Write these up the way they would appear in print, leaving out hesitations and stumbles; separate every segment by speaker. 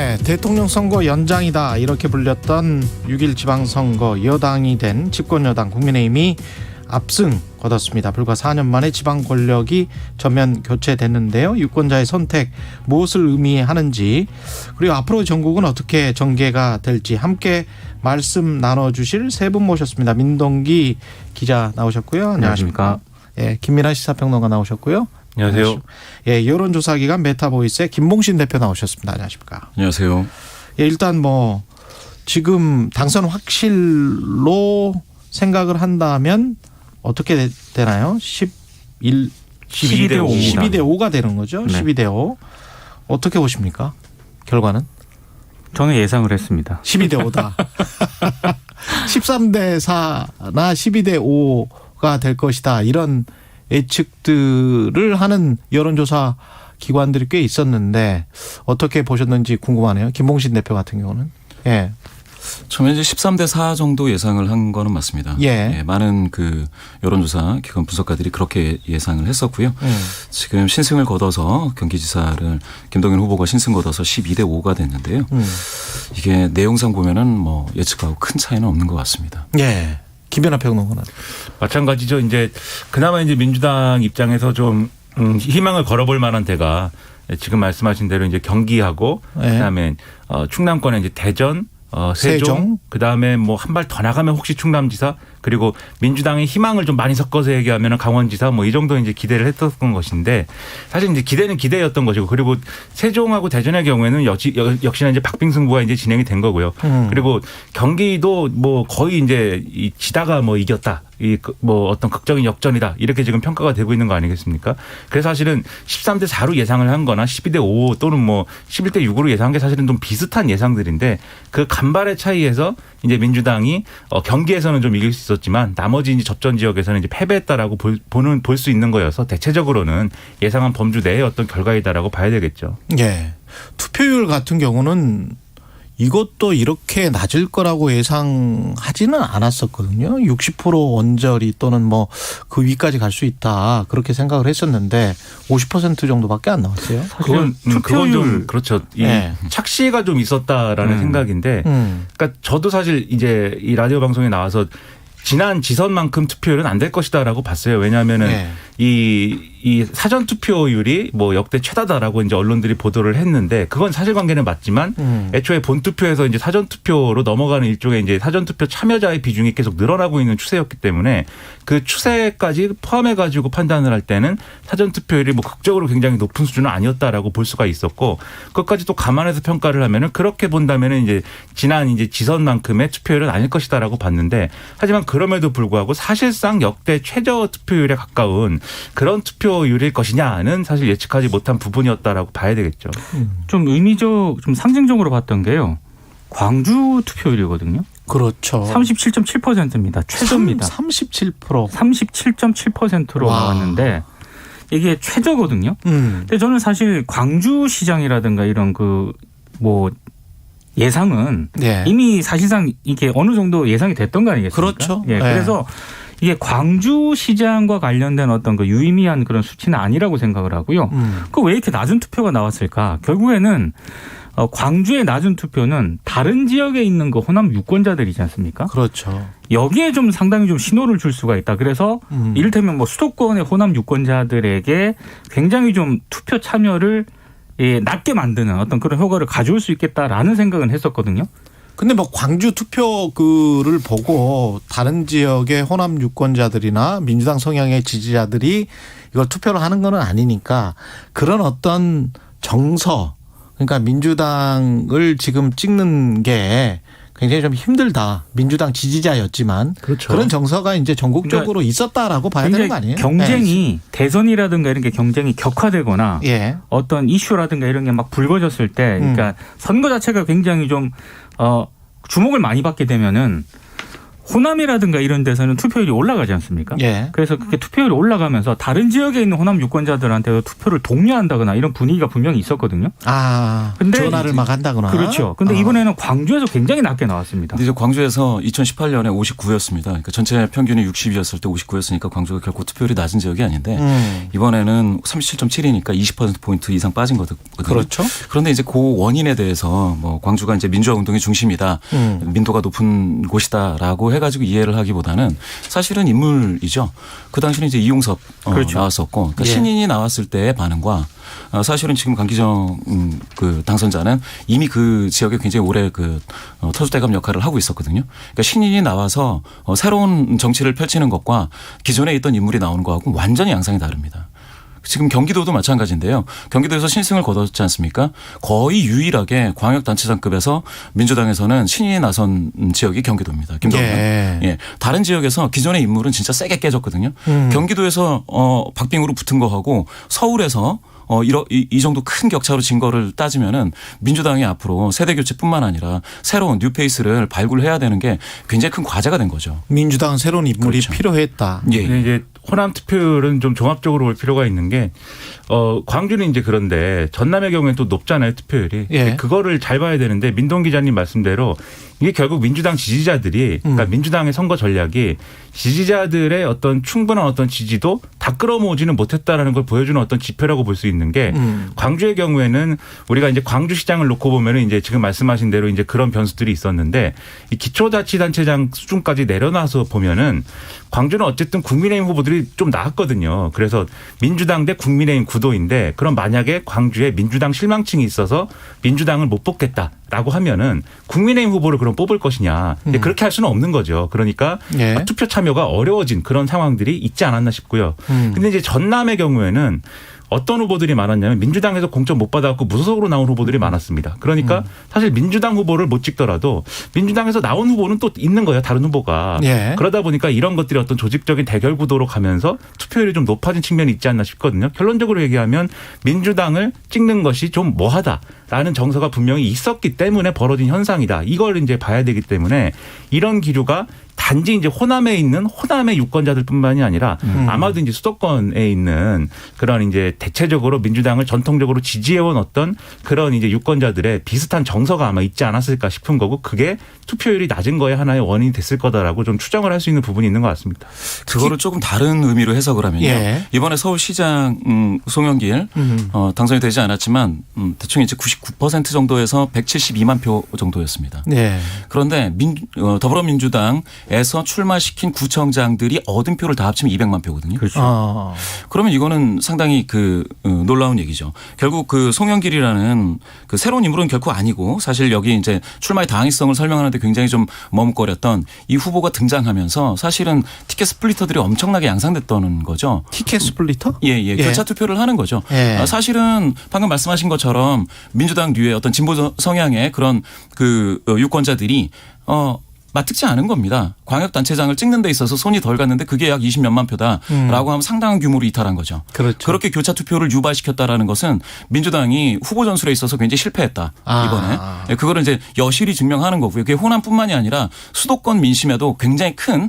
Speaker 1: 네, 대통령 선거 연장이다 이렇게 불렸던 6.1 지방선거 여당이 된 집권여당 국민의힘이 압승 거뒀습니다. 불과 4년 만에 지방 권력이 전면 교체됐는데요. 유권자의 선택 무엇을 의미하는지, 그리고 앞으로 전국은 어떻게 전개가 될지 함께 말씀 나눠주실 세 분 모셨습니다. 민동기 기자 나오셨고요. 안녕하십니까. 예, 김민하 시사평론가 나오셨고요.
Speaker 2: 안녕하세요.
Speaker 1: 예, 여론조사기관 메타보이스의 김봉신 대표 나오셨습니다. 안녕하십니까.
Speaker 2: 안녕하세요.
Speaker 1: 예, 일단 뭐 지금 당선 확실로 생각을 한다면 어떻게 되나요? 12대 5입니다. 12대 5가 되는 거죠. 네. 12대 5. 어떻게 보십니까? 결과는?
Speaker 3: 저는 예상을 했습니다.
Speaker 1: 12대 5다. 13대 4나 12대 5가 될 것이다. 이런 예측들을 하는 여론조사 기관들이 꽤 있었는데 어떻게 보셨는지 궁금하네요. 김봉신 대표 같은 경우는. 예.
Speaker 2: 처음에 이제 13대 4 정도 예상을 한 거는 맞습니다.
Speaker 1: 예.
Speaker 2: 예, 많은 그 여론조사 기관 분석가들이 그렇게 예상을 했었고요. 지금 신승을 거둬서 경기지사를 김동연 후보가 신승 거둬서 12대 5가 됐는데요. 이게 내용상 보면은 뭐 예측하고 큰 차이는 없는 것 같습니다.
Speaker 1: 예. 김연아 평론가는
Speaker 4: 마찬가지죠. 이제 그나마 이제 민주당 입장에서 좀 희망을 걸어볼 만한 데가 지금 말씀하신 대로 이제 경기하고
Speaker 1: 예.
Speaker 4: 그다음에 충남권에 이제 대전, 세종, 그다음에 뭐 한 발 더 나가면 혹시 충남지사, 그리고 민주당의 희망을 좀 많이 섞어서 얘기하면 강원지사 뭐 이 정도 이제 기대를 했었던 것인데, 사실 이제 기대는 기대였던 것이고, 그리고 세종하고 대전의 경우에는 역시나 이제 박빙승부가 이제 진행이 된 거고요. 그리고 경기도 뭐 거의 이제 지다가 뭐 이겼다. 이 뭐 어떤 극적인 역전이다 이렇게 지금 평가가 되고 있는 거 아니겠습니까? 그래서 사실은 13대 4로 예상을 한 거나 12대 5 또는 뭐 11대 6으로 예상한 게 사실은 좀 비슷한 예상들인데, 그 간발의 차이에서 이제 민주당이 경기에서는 좀 이길 수 있었지만 나머지 이제 접전 지역에서는 이제 패배했다라고 볼 수 있는 거여서 대체적으로는 예상한 범주 내의 어떤 결과이다라고 봐야 되겠죠.
Speaker 1: 예. 투표율 같은 경우는 이것도 이렇게 낮을 거라고 예상하지는 않았었거든요. 60% 언저리 또는 뭐 그 위까지 갈 수 있다 그렇게 생각을 했었는데 50% 정도밖에 안 나왔어요.
Speaker 4: 그건 좀 그렇죠. 이
Speaker 1: 네.
Speaker 4: 착시가 좀 있었다라는 생각인데, 그러니까 저도 사실 이제 이 라디오 방송에 나와서 지난 지선만큼 투표율은 안 될 것이다라고 봤어요. 왜냐하면은
Speaker 1: 네.
Speaker 4: 이 사전 투표율이 뭐 역대 최다다라고 이제 언론들이 보도를 했는데, 그건 사실관계는 맞지만 애초에 본 투표에서 이제 사전 투표로 넘어가는 일종의 이제 사전 투표 참여자의 비중이 계속 늘어나고 있는 추세였기 때문에 그 추세까지 포함해 가지고 판단을 할 때는 사전 투표율이 뭐 극적으로 굉장히 높은 수준은 아니었다라고 볼 수가 있었고, 그것까지 또 감안해서 평가를 하면은 그렇게 본다면은 이제 지난 이제 지선만큼의 투표율은 아닐 것이다라고 봤는데, 하지만 그럼에도 불구하고 사실상 역대 최저 투표율에 가까운 그런 투표율일 것이냐는 사실 예측하지 못한 부분이었다라고 봐야 되겠죠.
Speaker 3: 좀 좀 상징적으로 봤던 게요. 광주 투표율이거든요.
Speaker 1: 그렇죠.
Speaker 3: 37.7%입니다. 최저입니다.
Speaker 1: 37%.
Speaker 3: 37.7%로 나왔는데 이게 최저거든요. 근데 저는 사실 광주시장이라든가 이런 그 뭐 예상은
Speaker 1: 네.
Speaker 3: 이미 사실상 이게 어느 정도 예상이 됐던 거 아니겠습니까?
Speaker 1: 그렇죠.
Speaker 3: 예,
Speaker 1: 네.
Speaker 3: 그래서 이게 광주시장과 관련된 어떤 그 유의미한 그런 수치는 아니라고 생각을 하고요. 그 왜 이렇게 낮은 투표가 나왔을까? 결국에는 광주의 낮은 투표는 다른 지역에 있는 그 호남 유권자들이지 않습니까?
Speaker 1: 그렇죠.
Speaker 3: 여기에 좀 상당히 좀 신호를 줄 수가 있다. 그래서 이를테면 뭐 수도권의 호남 유권자들에게 굉장히 좀 투표 참여를 낮게 만드는 어떤 그런 효과를 가져올 수 있겠다라는 생각은 했었거든요.
Speaker 1: 근데 뭐 광주 투표글을 보고 다른 지역의 호남 유권자들이나 민주당 성향의 지지자들이 이걸 투표를 하는 건 아니니까, 그런 어떤 정서, 그러니까 민주당을 지금 찍는 게 굉장히 좀 힘들다. 민주당 지지자였지만
Speaker 4: 그렇죠.
Speaker 1: 그런 정서가 이제 전국적으로 있었다라고 봐야 되는 거 아니에요?
Speaker 3: 경쟁이
Speaker 1: 네.
Speaker 3: 대선이라든가 이런 게 경쟁이 격화되거나
Speaker 1: 예.
Speaker 3: 어떤 이슈라든가 이런 게 막 불거졌을 때, 그러니까 선거 자체가 굉장히 좀 주목을 많이 받게 되면은 호남이라든가 이런 데서는 투표율이 올라가지 않습니까?
Speaker 1: 예.
Speaker 3: 그래서 그게 투표율이 올라가면서 다른 지역에 있는 호남 유권자들한테도 투표를 독려한다거나 이런 분위기가 분명히 있었거든요.
Speaker 1: 근데 전화를 막 한다거나.
Speaker 3: 그렇죠. 근데 이번에는 광주에서 굉장히 낮게 나왔습니다.
Speaker 2: 근데 이제 광주에서 2018년에 59였습니다. 그러니까 전체 평균이 60이었을 때 59였으니까 광주가 결코 투표율이 낮은 지역이 아닌데 이번에는 37.7이니까 20%포인트 이상 빠진 거거든요.
Speaker 1: 그렇죠.
Speaker 2: 그런데 이제 그 원인에 대해서 뭐 광주가 이제 민주화 운동의 중심이다. 민도가 높은 곳이다라고 해가지고 이해를 하기보다는 사실은 인물이죠. 그 당시는 이제 이용섭
Speaker 3: 그렇죠.
Speaker 2: 나왔었고 그러니까
Speaker 1: 예.
Speaker 2: 신인이 나왔을 때의 반응과 사실은 지금 강기정 그 당선자는 이미 그 지역에 굉장히 오래 그 터줏대감 역할을 하고 있었거든요. 그러니까 신인이 나와서 새로운 정치를 펼치는 것과 기존에 있던 인물이 나오는 거하고 완전히 양상이 다릅니다. 지금 경기도도 마찬가지인데요. 경기도에서 신승을 거뒀지 않습니까? 거의 유일하게 광역단체장급에서 민주당에서는 신인이 나선 지역이 경기도입니다. 김동연.
Speaker 1: 예.
Speaker 2: 예. 다른 지역에서 기존의 인물은 진짜 세게 깨졌거든요. 경기도에서 박빙으로 붙은 거하고 서울에서 이 정도 큰 격차로 진 거를 따지면은 민주당이 앞으로 세대 교체뿐만 아니라 새로운 뉴페이스를 발굴해야 되는 게 굉장히 큰 과제가 된 거죠.
Speaker 1: 민주당 새로운 인물이
Speaker 2: 그렇죠.
Speaker 1: 필요했다.
Speaker 2: 예.
Speaker 4: 근데 이제 호남 투표율은 좀 종합적으로 볼 필요가 있는 게 광주는 이제 그런데 전남의 경우에는 또 높잖아요, 투표율이.
Speaker 1: 예.
Speaker 4: 그거를 잘 봐야 되는데 민동 기자님 말씀대로 이게 결국 민주당 지지자들이 그러니까 민주당의 선거 전략이 지지자들의 어떤 충분한 어떤 지지도 다 끌어모으지는 못했다라는 걸 보여주는 어떤 지표라고 볼 수 있는 게 광주의 경우에는 우리가 이제 광주시장을 놓고 보면은 이제 지금 말씀하신 대로 이제 그런 변수들이 있었는데 이 기초자치단체장 수준까지 내려놔서 보면은 광주는 어쨌든 국민의힘 후보들이 좀 나았거든요. 그래서 민주당 대 국민의힘 구도인데 그럼 만약에 광주에 민주당 실망층이 있어서 민주당을 못 뽑겠다라고 하면은 국민의힘 후보를 그럼 뽑을 것이냐. 그렇게 할 수는 없는 거죠. 그러니까
Speaker 1: 예.
Speaker 4: 투표 참여가 어려워진 그런 상황들이 있지 않았나 싶고요. 근데 이제 전남의 경우에는 어떤 후보들이 많았냐면 민주당에서 공천 못 받아갖고 무소속으로 나온 후보들이 많았습니다. 그러니까 사실 민주당 후보를 못 찍더라도 민주당에서 나온 후보는 또 있는 거예요. 다른 후보가.
Speaker 1: 예.
Speaker 4: 그러다 보니까 이런 것들이 어떤 조직적인 대결 구도로 가면서 투표율이 좀 높아진 측면이 있지 않나 싶거든요. 결론적으로 얘기하면 민주당을 찍는 것이 좀 뭐하다라는 정서가 분명히 있었기 때문에 벌어진 현상이다. 이걸 이제 봐야 되기 때문에 이런 기류가 단지 이제 호남에 있는 호남의 유권자들뿐만이 아니라 아마도 이제 수도권에 있는 그런 이제 대체적으로 민주당을 전통적으로 지지해온 어떤 그런 이제 유권자들의 비슷한 정서가 아마 있지 않았을까 싶은 거고 그게 투표율이 낮은 거에 하나의 원인이 됐을 거다라고 좀 추정을 할 수 있는 부분이 있는 것 같습니다.
Speaker 2: 그거를 조금 다른 의미로 해석을 하면요.
Speaker 1: 예.
Speaker 2: 이번에 서울시장 송영길 당선이 되지 않았지만 대충 이제 99% 정도에서 172만 표 정도였습니다.
Speaker 1: 예.
Speaker 2: 그런데 더불어민주당에서 출마시킨 구청장들이 얻은 표를 다 합치면 200만 표거든요.
Speaker 3: 그렇죠.
Speaker 2: 그러면 이거는 상당히 놀라운 얘기죠. 결국 그 송영길이라는 그 새로운 인물은 결코 아니고 사실 여기 이제 출마의 당위성을 설명하는데 굉장히 좀 머뭇거렸던 이 후보가 등장하면서 사실은 티켓 스플리터들이 엄청나게 양상됐다는 거죠.
Speaker 1: 티켓 스플리터?
Speaker 2: 예. 교차 투표를 하는 거죠.
Speaker 1: 예.
Speaker 2: 사실은 방금 말씀하신 것처럼 민주당 류의 어떤 진보 성향의 그런 그 유권자들이 맞듣지 않은 겁니다. 광역단체장을 찍는 데 있어서 손이 덜 갔는데 그게 약 20몇만 표다라고 하면 상당한 규모로 이탈한 거죠.
Speaker 1: 그렇죠.
Speaker 2: 그렇게 교차 투표를 유발시켰다라는 것은 민주당이 후보 전술에 있어서 굉장히 실패했다. 이번에. 그거를 이제 여실히 증명하는 거고요. 그게 호남뿐만이 아니라 수도권 민심에도 굉장히 큰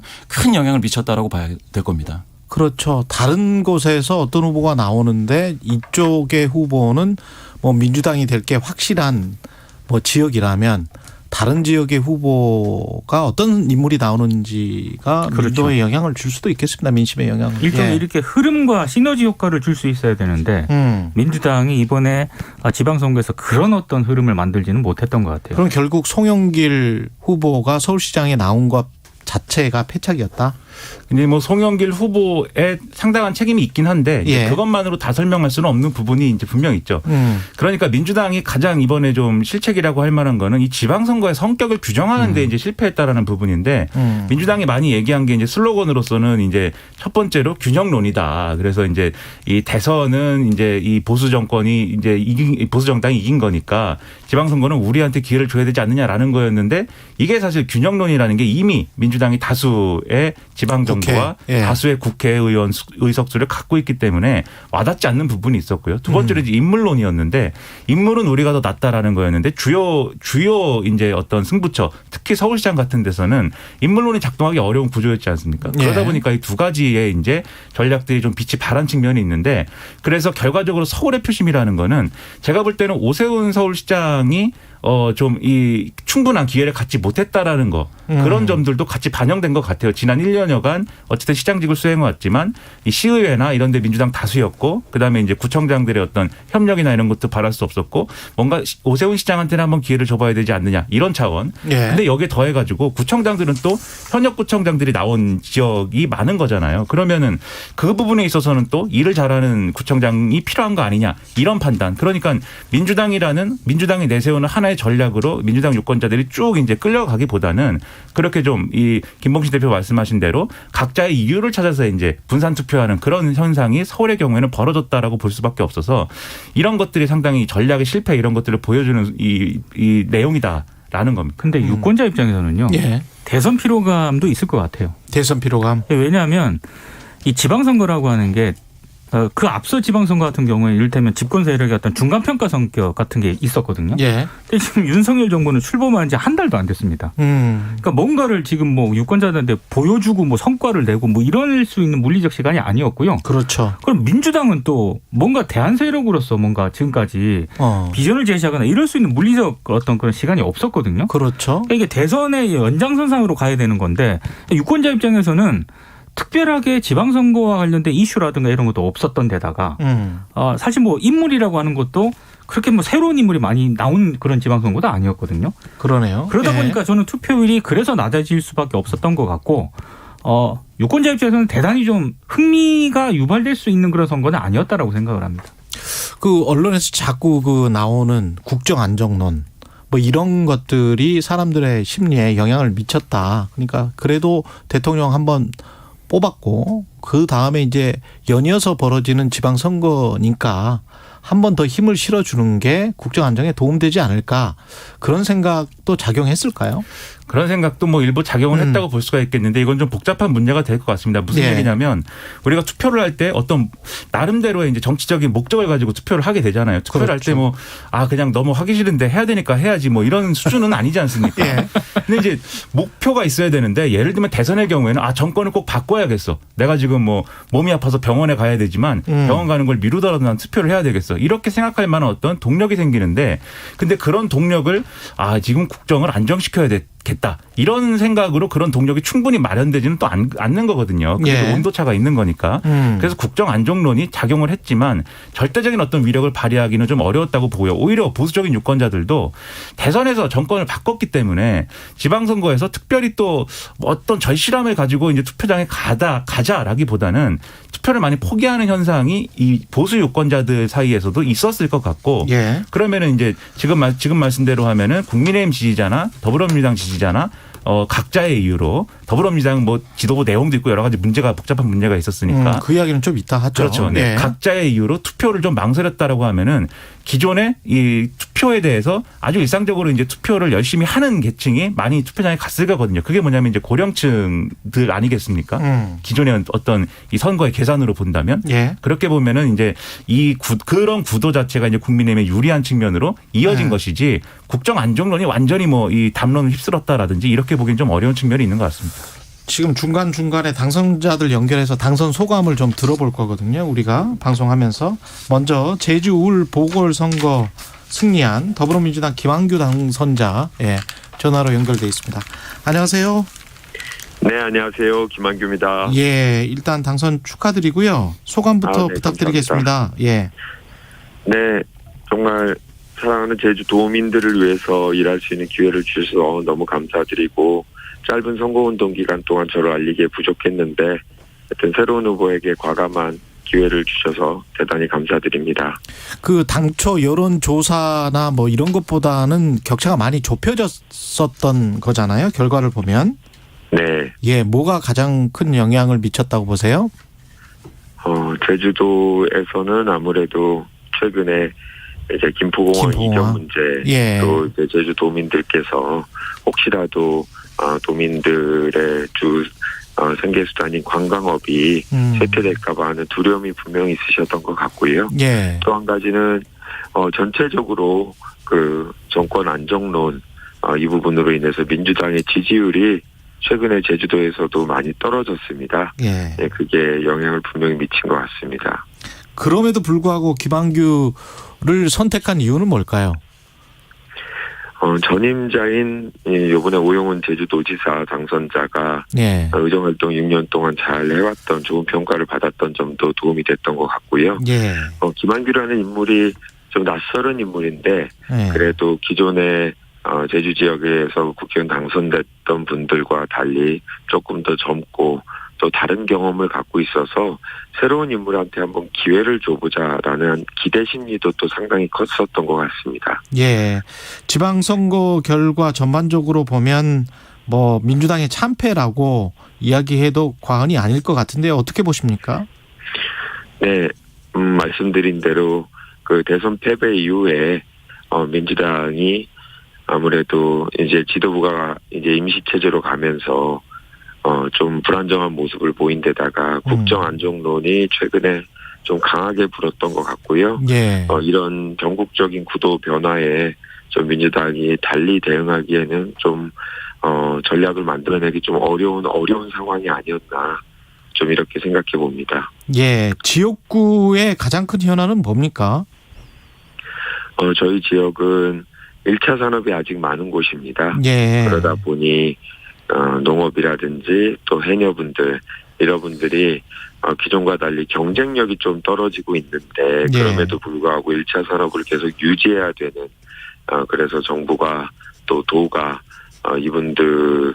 Speaker 2: 영향을 미쳤다라고 봐야 될 겁니다.
Speaker 1: 그렇죠. 다른 곳에서 어떤 후보가 나오는데 이쪽의 후보는 뭐 민주당이 될 게 확실한 뭐 지역이라면 다른 지역의 후보가 어떤 인물이 나오는지가
Speaker 3: 그렇죠.
Speaker 1: 민도에 영향을 줄 수도 있겠습니다. 민심에 영향을.
Speaker 3: 일종의 이렇게 흐름과 시너지 효과를 줄 수 있어야 되는데 민주당이 이번에 지방선거에서 그런 어떤 흐름을 만들지는 못했던 것 같아요.
Speaker 1: 그럼 결국 송영길 후보가 서울시장에 나온 것 자체가 패착이었다?
Speaker 4: 근데 뭐 송영길 후보에 상당한 책임이 있긴 한데
Speaker 1: 예.
Speaker 4: 그것만으로 다 설명할 수는 없는 부분이 이제 분명 있죠. 그러니까 민주당이 가장 이번에 좀 실책이라고 할 만한 거는 이 지방선거의 성격을 규정하는 데 이제 실패했다라는 부분인데 민주당이 많이 얘기한 게 이제 슬로건으로서는 이제 첫 번째로 균형론이다. 그래서 이제 이 대선은 이제 이 보수 정권이 이제 보수 정당이 이긴 거니까 지방선거는 우리한테 기회를 줘야 되지 않느냐라는 거였는데 이게 사실 균형론이라는 게 이미 민주당이 다수의 지방 정부와
Speaker 1: 예.
Speaker 4: 다수의 국회의원 의석수를 갖고 있기 때문에 와닿지 않는 부분이 있었고요. 두 번째로 이제 인물론이었는데 인물은 우리가 더 낫다라는 거였는데 주요 이제 어떤 승부처 특히 서울시장 같은 데서는 인물론이 작동하기 어려운 구조였지 않습니까? 그러다
Speaker 1: 예.
Speaker 4: 보니까 이 두 가지의 이제 전략들이 좀 빛이 발한 측면이 있는데 그래서 결과적으로 서울의 표심이라는 거는 제가 볼 때는 오세훈 서울시장이 좀 이 충분한 기회를 갖지 못했다라는 거 그런 점들도 같이 반영된 것 같아요. 지난 1년여간 어쨌든 시장직을 수행해왔지만 이 시의회나 이런 데 민주당 다수였고 그다음에 이제 구청장들의 어떤 협력이나 이런 것도 바랄 수 없었고 뭔가 오세훈 시장한테는 한번 기회를 줘봐야 되지 않느냐 이런 차원.
Speaker 1: 예.
Speaker 4: 근데 여기에 더해가지고 구청장들은 또 현역 구청장들이 나온 지역이 많은 거잖아요. 그러면은 그 부분에 있어서는 또 일을 잘하는 구청장이 필요한 거 아니냐 이런 판단. 그러니까 민주당이 내세우는 하나의 전략으로 민주당 유권자들이 쭉 이제 끌려가기보다는 그렇게 좀 이 김봉신 대표 말씀하신 대로 각자의 이유를 찾아서 이제 분산 투표하는 그런 현상이 서울의 경우에는 벌어졌다라고 볼 수밖에 없어서 이런 것들이 상당히 전략의 실패 이런 것들을 보여주는 이 내용이다라는 겁니다.
Speaker 3: 근데 유권자 입장에서는요.
Speaker 1: 예.
Speaker 3: 대선 피로감도 있을 것 같아요.
Speaker 1: 대선 피로감.
Speaker 3: 왜냐하면 이 지방선거라고 하는 게 그 앞서 지방선거 같은 경우에 이를테면 집권 세력의 어떤 중간평가 성격 같은 게 있었거든요.
Speaker 1: 예.
Speaker 3: 근데 지금 윤석열 정부는 출범한 지 한 달도 안 됐습니다. 그러니까 뭔가를 지금 뭐 유권자들한테 보여주고 뭐 성과를 내고 뭐 이럴 수 있는 물리적 시간이 아니었고요.
Speaker 1: 그렇죠.
Speaker 3: 그럼 민주당은 또 뭔가 대안 세력으로서 뭔가 지금까지 비전을 제시하거나 이럴 수 있는 물리적 어떤 그런 시간이 없었거든요.
Speaker 1: 그렇죠.
Speaker 3: 그러니까 이게 대선의 연장선상으로 가야 되는 건데 유권자 입장에서는 특별하게 지방선거와 관련된 이슈라든가 이런 것도 없었던 데다가 사실 뭐 인물이라고 하는 것도 그렇게 뭐 새로운 인물이 많이 나온 그런 지방선거도 아니었거든요.
Speaker 1: 그러네요.
Speaker 3: 그러다
Speaker 1: 예.
Speaker 3: 보니까 저는 투표율이 그래서 낮아질 수밖에 없었던 것 같고 유권자 입장에서는 대단히 좀 흥미가 유발될 수 있는 그런 선거는 아니었다라고 생각을 합니다.
Speaker 1: 그 언론에서 자꾸 그 나오는 국정 안정론 뭐 이런 것들이 사람들의 심리에 영향을 미쳤다. 그러니까 그래도 대통령 한번 뽑았고 그 다음에 이제 연이어서 벌어지는 지방선거니까 한 번 더 힘을 실어주는 게 국정 안정에 도움되지 않을까 그런 생각도 작용했을까요?
Speaker 4: 그런 생각도 뭐 일부 작용을 했다고 볼 수가 있겠는데 이건 좀 복잡한 문제가 될 것 같습니다. 무슨
Speaker 1: 예.
Speaker 4: 얘기냐면 우리가 투표를 할 때 어떤 나름대로의 이제 정치적인 목적을 가지고 투표를 하게 되잖아요. 투표를
Speaker 1: 그렇죠.
Speaker 4: 할 때 뭐 그냥 너무 하기 싫은데 해야 되니까 해야지 뭐 이런 수준은 아니지 않습니까?
Speaker 1: 예.
Speaker 4: 근데 이제 목표가 있어야 되는데 예를 들면 대선의 경우에는 정권을 꼭 바꿔야겠어. 내가 지금 뭐 몸이 아파서 병원에 가야 되지만 병원 가는 걸 미루더라도 난 투표를 해야 되겠어. 이렇게 생각할 만한 어떤 동력이 생기는데 근데 그런 동력을 지금 국정을 안정시켜야 겠다 이런 생각으로 그런 동력이 충분히 마련되지는 또 않는 거거든요. 그래도
Speaker 1: 예.
Speaker 4: 온도차가 있는 거니까. 그래서 국정 안정론이 작용을 했지만 절대적인 어떤 위력을 발휘하기는 좀 어려웠다고 보고요. 오히려 보수적인 유권자들도 대선에서 정권을 바꿨기 때문에 지방선거에서 특별히 또 어떤 절실함을 가지고 이제 투표장에 가자라기보다는 투표를 많이 포기하는 현상이 이 보수 유권자들 사이에서도 있었을 것 같고
Speaker 1: 예.
Speaker 4: 그러면은 이제 지금 말씀대로 하면은 국민의힘 지지자나 더불어민주당 지지자나 각자의 이유로 더불어민주당 뭐 지도부 내용도 있고 여러 가지 복잡한 문제가 있었으니까
Speaker 1: 그 이야기는 좀 이따 하죠.
Speaker 4: 그렇죠. 네.
Speaker 1: 예.
Speaker 4: 각자의 이유로 투표를 좀 망설였다라고 하면은 기존의 이 투표에 대해서 아주 일상적으로 이제 투표를 열심히 하는 계층이 많이 투표장에 갔을 거거든요. 그게 뭐냐면 이제 고령층들 아니겠습니까? 기존의 어떤 이 선거의 계산으로 본다면
Speaker 1: 예.
Speaker 4: 그렇게 보면은 이제 그런 구도 자체가 이제 국민의힘에 유리한 측면으로 이어진 것이지 국정 안정론이 완전히 뭐 이 담론을 휩쓸었다라든지 이렇게 보기엔 좀 어려운 측면이 있는 것 같습니다.
Speaker 1: 지금 중간중간에 당선자들 연결해서 당선 소감을 좀 들어볼 거거든요. 우리가 방송하면서. 먼저 제주 울 보궐선거 승리한 더불어민주당 김한규 당선자 전화로 연결돼 있습니다. 안녕하세요.
Speaker 5: 네, 안녕하세요. 김한규입니다.
Speaker 1: 예, 일단 당선 축하드리고요. 소감부터
Speaker 5: 네,
Speaker 1: 부탁드리겠습니다. 예.
Speaker 5: 네, 정말 사랑하는 제주 도민들을 위해서 일할 수 있는 기회를 주셔서 너무 감사드리고 짧은 선거운동 기간 동안 저를 알리기에 부족했는데 하여튼 새로운 후보에게 과감한 기회를 주셔서 대단히 감사드립니다.
Speaker 1: 그 당초 여론조사나 뭐 이런 것보다는 격차가 많이 좁혀졌었던 거잖아요. 결과를 보면.
Speaker 5: 네.
Speaker 1: 예, 뭐가 가장 큰 영향을 미쳤다고 보세요?
Speaker 5: 제주도에서는 아무래도 최근에 이제 김포공원 이전 문제 또 이제 제주 도민들께서 혹시라도 도민들의 생계수단인 관광업이 쇠퇴될까봐 하는 두려움이 분명히 있으셨던 것 같고요.
Speaker 1: 예.
Speaker 5: 또 한 가지는 전체적으로 그 정권 안정론 이 부분으로 인해서 민주당의 지지율이 최근에 제주도에서도 많이 떨어졌습니다.
Speaker 1: 예.
Speaker 5: 네, 그게 영향을 분명히 미친 것 같습니다.
Speaker 1: 그럼에도 불구하고 김한규를 선택한 이유는 뭘까요?
Speaker 5: 전임자인 이번에 오영훈 제주도지사 당선자가
Speaker 1: 예.
Speaker 5: 의정활동 6년 동안 잘 해왔던 좋은 평가를 받았던 점도 도움이 됐던 것 같고요.
Speaker 1: 예.
Speaker 5: 김한규라는 인물이 좀 낯설은 인물인데
Speaker 1: 예.
Speaker 5: 그래도 기존에 제주 지역에서 국회의원 당선됐던 분들과 달리 조금 더 젊고 또 다른 경험을 갖고 있어서 새로운 인물한테 한번 기회를 줘보자라는 기대 심리도 또 상당히 컸었던 것 같습니다.
Speaker 1: 예. 지방선거 결과 전반적으로 보면 뭐 민주당의 참패라고 이야기해도 과언이 아닐 것 같은데 어떻게 보십니까?
Speaker 5: 네, 말씀드린 대로 그 대선 패배 이후에 민주당이 아무래도 이제 지도부가 이제 임시체제로 가면서 좀 불안정한 모습을 보인 데다가 국정 안정론이 최근에 좀 강하게 불었던 것 같고요.
Speaker 1: 예.
Speaker 5: 이런 전국적인 구도 변화에 좀 민주당이 달리 대응하기에는 좀 전략을 만들어내기 좀 어려운 상황이 아니었나 좀 이렇게 생각해 봅니다.
Speaker 1: 예. 지역구의 가장 큰 현안은 뭡니까?
Speaker 5: 저희 지역은 1차 산업이 아직 많은 곳입니다.
Speaker 1: 예.
Speaker 5: 그러다 보니 농업이라든지 또 해녀분들 이런 분들이 기존과 달리 경쟁력이 좀 떨어지고 있는데
Speaker 1: 예.
Speaker 5: 그럼에도 불구하고 1차 산업을 계속 유지해야 되는 그래서 정부가 또 도가 이분들의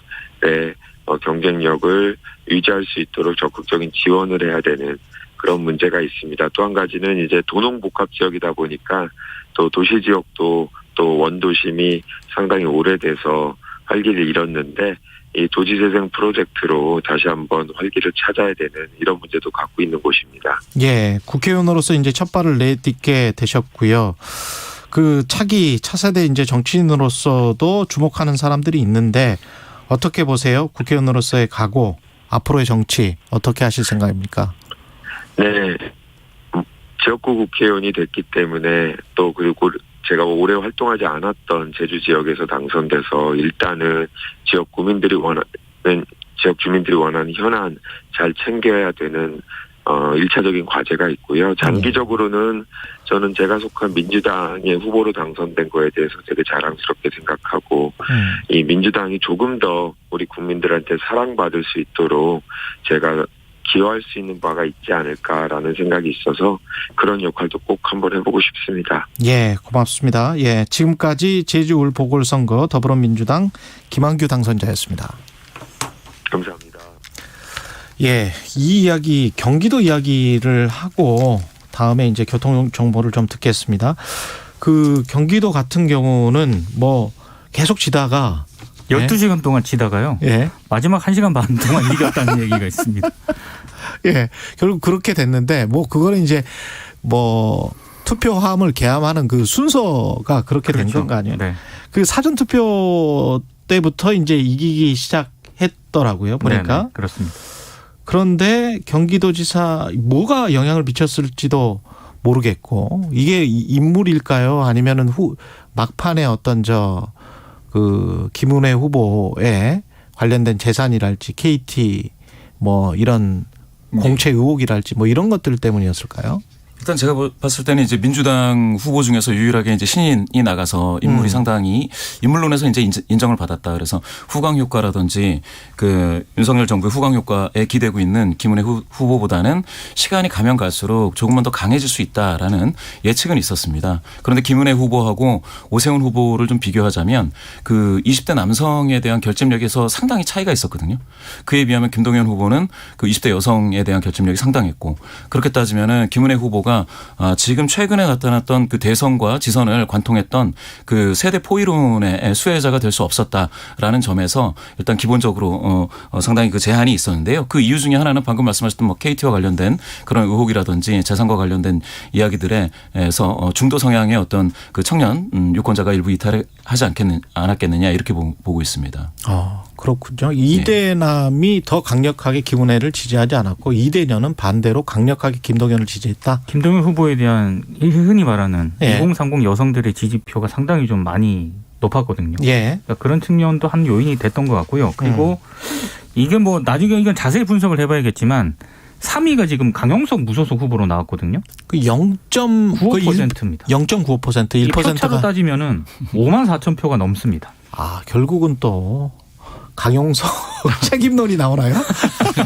Speaker 5: 경쟁력을 유지할 수 있도록 적극적인 지원을 해야 되는 그런 문제가 있습니다. 또 한 가지는 이제 도농복합 지역이다 보니까 또 도시 지역도 또 원도심이 상당히 오래돼서 활기를 잃었는데 이 도지재생 프로젝트로 다시 한번 활기를 찾아야 되는 이런 문제도 갖고 있는 곳입니다.
Speaker 1: 예. 국회의원으로서 이제 첫 발을 내딛게 되셨고요. 그 차세대 이제 정치인으로서도 주목하는 사람들이 있는데 어떻게 보세요? 국회의원으로서의 각오, 앞으로의 정치 어떻게 하실 생각입니까?
Speaker 5: 네. 지역구 국회의원이 됐기 때문에 또 그리고 제가 오래 활동하지 않았던 제주 지역에서 당선돼서 일단은 지역 주민들이 원하는 현안 잘 챙겨야 되는 1차적인 과제가 있고요. 장기적으로는 저는 제가 속한 민주당의 후보로 당선된 거에 대해서 되게 자랑스럽게 생각하고 이 민주당이 조금 더 우리 국민들한테 사랑받을 수 있도록 제가 기여할 수 있는 바가 있지 않을까라는 생각이 있어서 그런 역할도 꼭 한번 해보고 싶습니다.
Speaker 1: 예, 고맙습니다. 예, 지금까지 제주 울 보궐선거 더불어민주당 김한규 당선자였습니다.
Speaker 5: 감사합니다.
Speaker 1: 예, 이 이야기 경기도 이야기를 하고 다음에 이제 교통 정보를 좀 듣겠습니다. 그 경기도 같은 경우는 뭐 계속 지다가
Speaker 3: 12시간 동안 치다가요.
Speaker 1: 예.
Speaker 3: 마지막 1시간 반 동안 이겼다는 얘기가 있습니다.
Speaker 1: 예. 결국 그렇게 됐는데 뭐 그거는 이제 뭐 투표함을 개함하는 그 순서가 그렇게 된
Speaker 3: 그렇죠.
Speaker 1: 건 아니에요.
Speaker 3: 네.
Speaker 1: 그 사전 투표 때부터 이제 이기기 시작했더라고요. 보니까.
Speaker 3: 네네, 그렇습니다.
Speaker 1: 그런데 경기도지사 뭐가 영향을 미쳤을지도 모르겠고 이게 인물일까요? 아니면은 막판에 어떤 그 김은혜 후보에 관련된 재산이랄지 KT 뭐 이런 공채 의혹이랄지 뭐 이런 것들 때문이었을까요?
Speaker 2: 일단 제가 봤을 때는 이제 민주당 후보 중에서 유일하게 이제 신인이 나가서 인물이 상당히 인물론에서 이제 인정을 받았다. 그래서 후광 효과라든지 그 윤석열 정부의 후광 효과에 기대고 있는 김은혜 후보보다는 시간이 가면 갈수록 조금만 더 강해질 수 있다라는 예측은 있었습니다. 그런데 김은혜 후보하고 오세훈 후보를 좀 비교하자면 그 20대 남성에 대한 결집력에서 상당히 차이가 있었거든요. 그에 비하면 김동연 후보는 그 20대 여성에 대한 결집력이 상당했고 그렇게 따지면은 김은혜 후보가 지금 최근에 나타났던 그 대선과 지선을 관통했던 그 세대 포이론의 수혜자가 될 수 없었다라는 점에서 일단 기본적으로 상당히 그 제한이 있었는데요. 그 이유 중에 하나는 방금 말씀하셨던 뭐 KT와 관련된 그런 의혹이라든지 재산과 관련된 이야기들에서 중도 성향의 어떤 그 청년 유권자가 일부 이탈하지 않았겠느냐 이렇게 보고 있습니다.
Speaker 1: 그렇군요. 이대남이 더 강력하게 김은혜를 지지하지 않았고 이대녀는 반대로 강력하게 김동연을 지지했다.
Speaker 3: 김동연 후보에 대한 흔히 말하는
Speaker 1: 예.
Speaker 3: 2030 여성들의 지지표가 상당히 좀 많이 높았거든요.
Speaker 1: 예.
Speaker 3: 그러니까 그런 측면도 한 요인이 됐던 것 같고요. 그리고 이게 뭐 나중에 이건 자세히 분석을 해봐야겠지만 3위가 지금 강용석 무소속 후보로 나왔거든요.
Speaker 1: 그 0.95%입니다. 0.95%
Speaker 3: 1%로
Speaker 1: 1%가
Speaker 3: 따지면은 5만 4천 표가 넘습니다.
Speaker 1: 아, 결국은 또 강용석 책임론이 나오나요?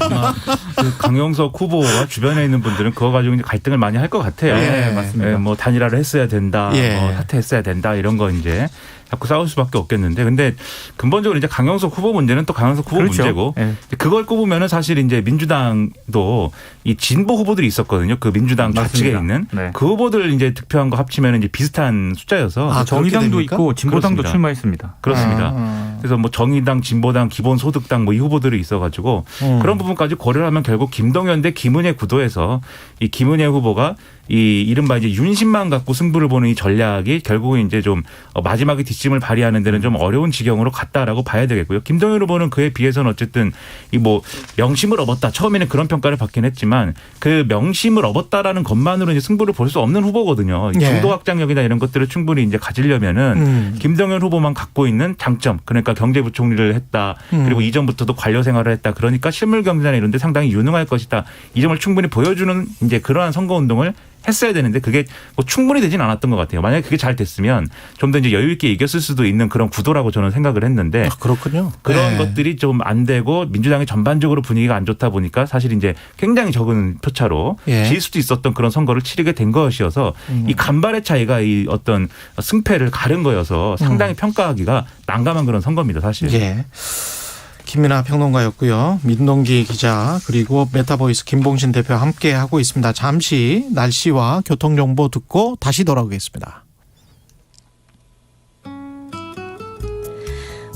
Speaker 4: 아마 그 강용석 후보가 주변에 있는 분들은 그거 가지고 이제 갈등을 많이 할 것 같아요.
Speaker 1: 예,
Speaker 3: 맞습니다.
Speaker 4: 뭐 단일화를 했어야 된다,
Speaker 1: 예.
Speaker 4: 뭐 사퇴했어야 된다 이런 거 이제 자꾸 싸울 수밖에 없겠는데, 근데 근본적으로 이제 강용석 후보 문제는 또 강용석 후보
Speaker 3: 그렇죠.
Speaker 4: 문제고,
Speaker 3: 예.
Speaker 4: 그걸 꼽으면은 사실 이제 민주당도 이 진보 후보들이 있었거든요. 그 민주당 좌측에
Speaker 3: 맞습니다.
Speaker 4: 있는
Speaker 3: 네.
Speaker 4: 그 후보들 이제 득표한 거 합치면 이제 비슷한 숫자여서
Speaker 1: 아,
Speaker 3: 정의당도
Speaker 1: 됩니까?
Speaker 3: 있고 진보당도
Speaker 4: 그렇습니다.
Speaker 3: 출마했습니다.
Speaker 4: 그렇습니다.
Speaker 1: 아.
Speaker 4: 그래서 뭐 정의당, 진보당, 기본소득당 뭐 이 후보들이 있어가지고 그런 부분까지 고려를 하면 결국 김동연 대 김은혜 구도에서 이 김은혜 후보가 이 이른바 이제 윤심만 갖고 승부를 보는 이 전략이 결국은 이제 좀 마지막에 뒷심을 발휘하는 데는 좀 어려운 지경으로 갔다라고 봐야 되겠고요. 김동연 후보는 그에 비해서는 어쨌든 이 뭐 명심을 얻었다. 처음에는 그런 평가를 받긴 했지만 그 명심을 얻었다라는 것만으로 이제 승부를 볼 수 없는 후보거든요.
Speaker 1: 예.
Speaker 4: 중도 확장력이나 이런 것들을 충분히 이제 가지려면은 김동연 후보만 갖고 있는 장점, 그러니까 경제부총리를 했다. 그리고 이전부터도 관료 생활을 했다. 그러니까 실물 경제나 이런 데 상당히 유능할 것이다. 이 점을 충분히 보여주는 이제 그러한 선거운동을 했어야 되는데 그게 뭐 충분히 되진 않았던 것 같아요. 만약에 그게 잘 됐으면 좀 더 이제 여유 있게 이겼을 수도 있는 그런 구도라고 저는 생각을 했는데
Speaker 1: 아, 그렇군요.
Speaker 4: 그런
Speaker 1: 네.
Speaker 4: 것들이 좀 안 되고 민주당이 전반적으로 분위기가 안 좋다 보니까 사실 이제 굉장히 적은 표차로
Speaker 1: 예.
Speaker 4: 질 수도 있었던 그런 선거를 치르게 된 것이어서 이 간발의 차이가 이 어떤 승패를 가른 거여서 상당히 평가하기가 난감한 그런 선거입니다, 사실.
Speaker 1: 예. 김민아 평론가였고요. 민동기 기자 그리고 메타보이스 김봉신 대표 함께 하고 있습니다. 잠시 날씨와 교통정보 듣고 다시 돌아오겠습니다.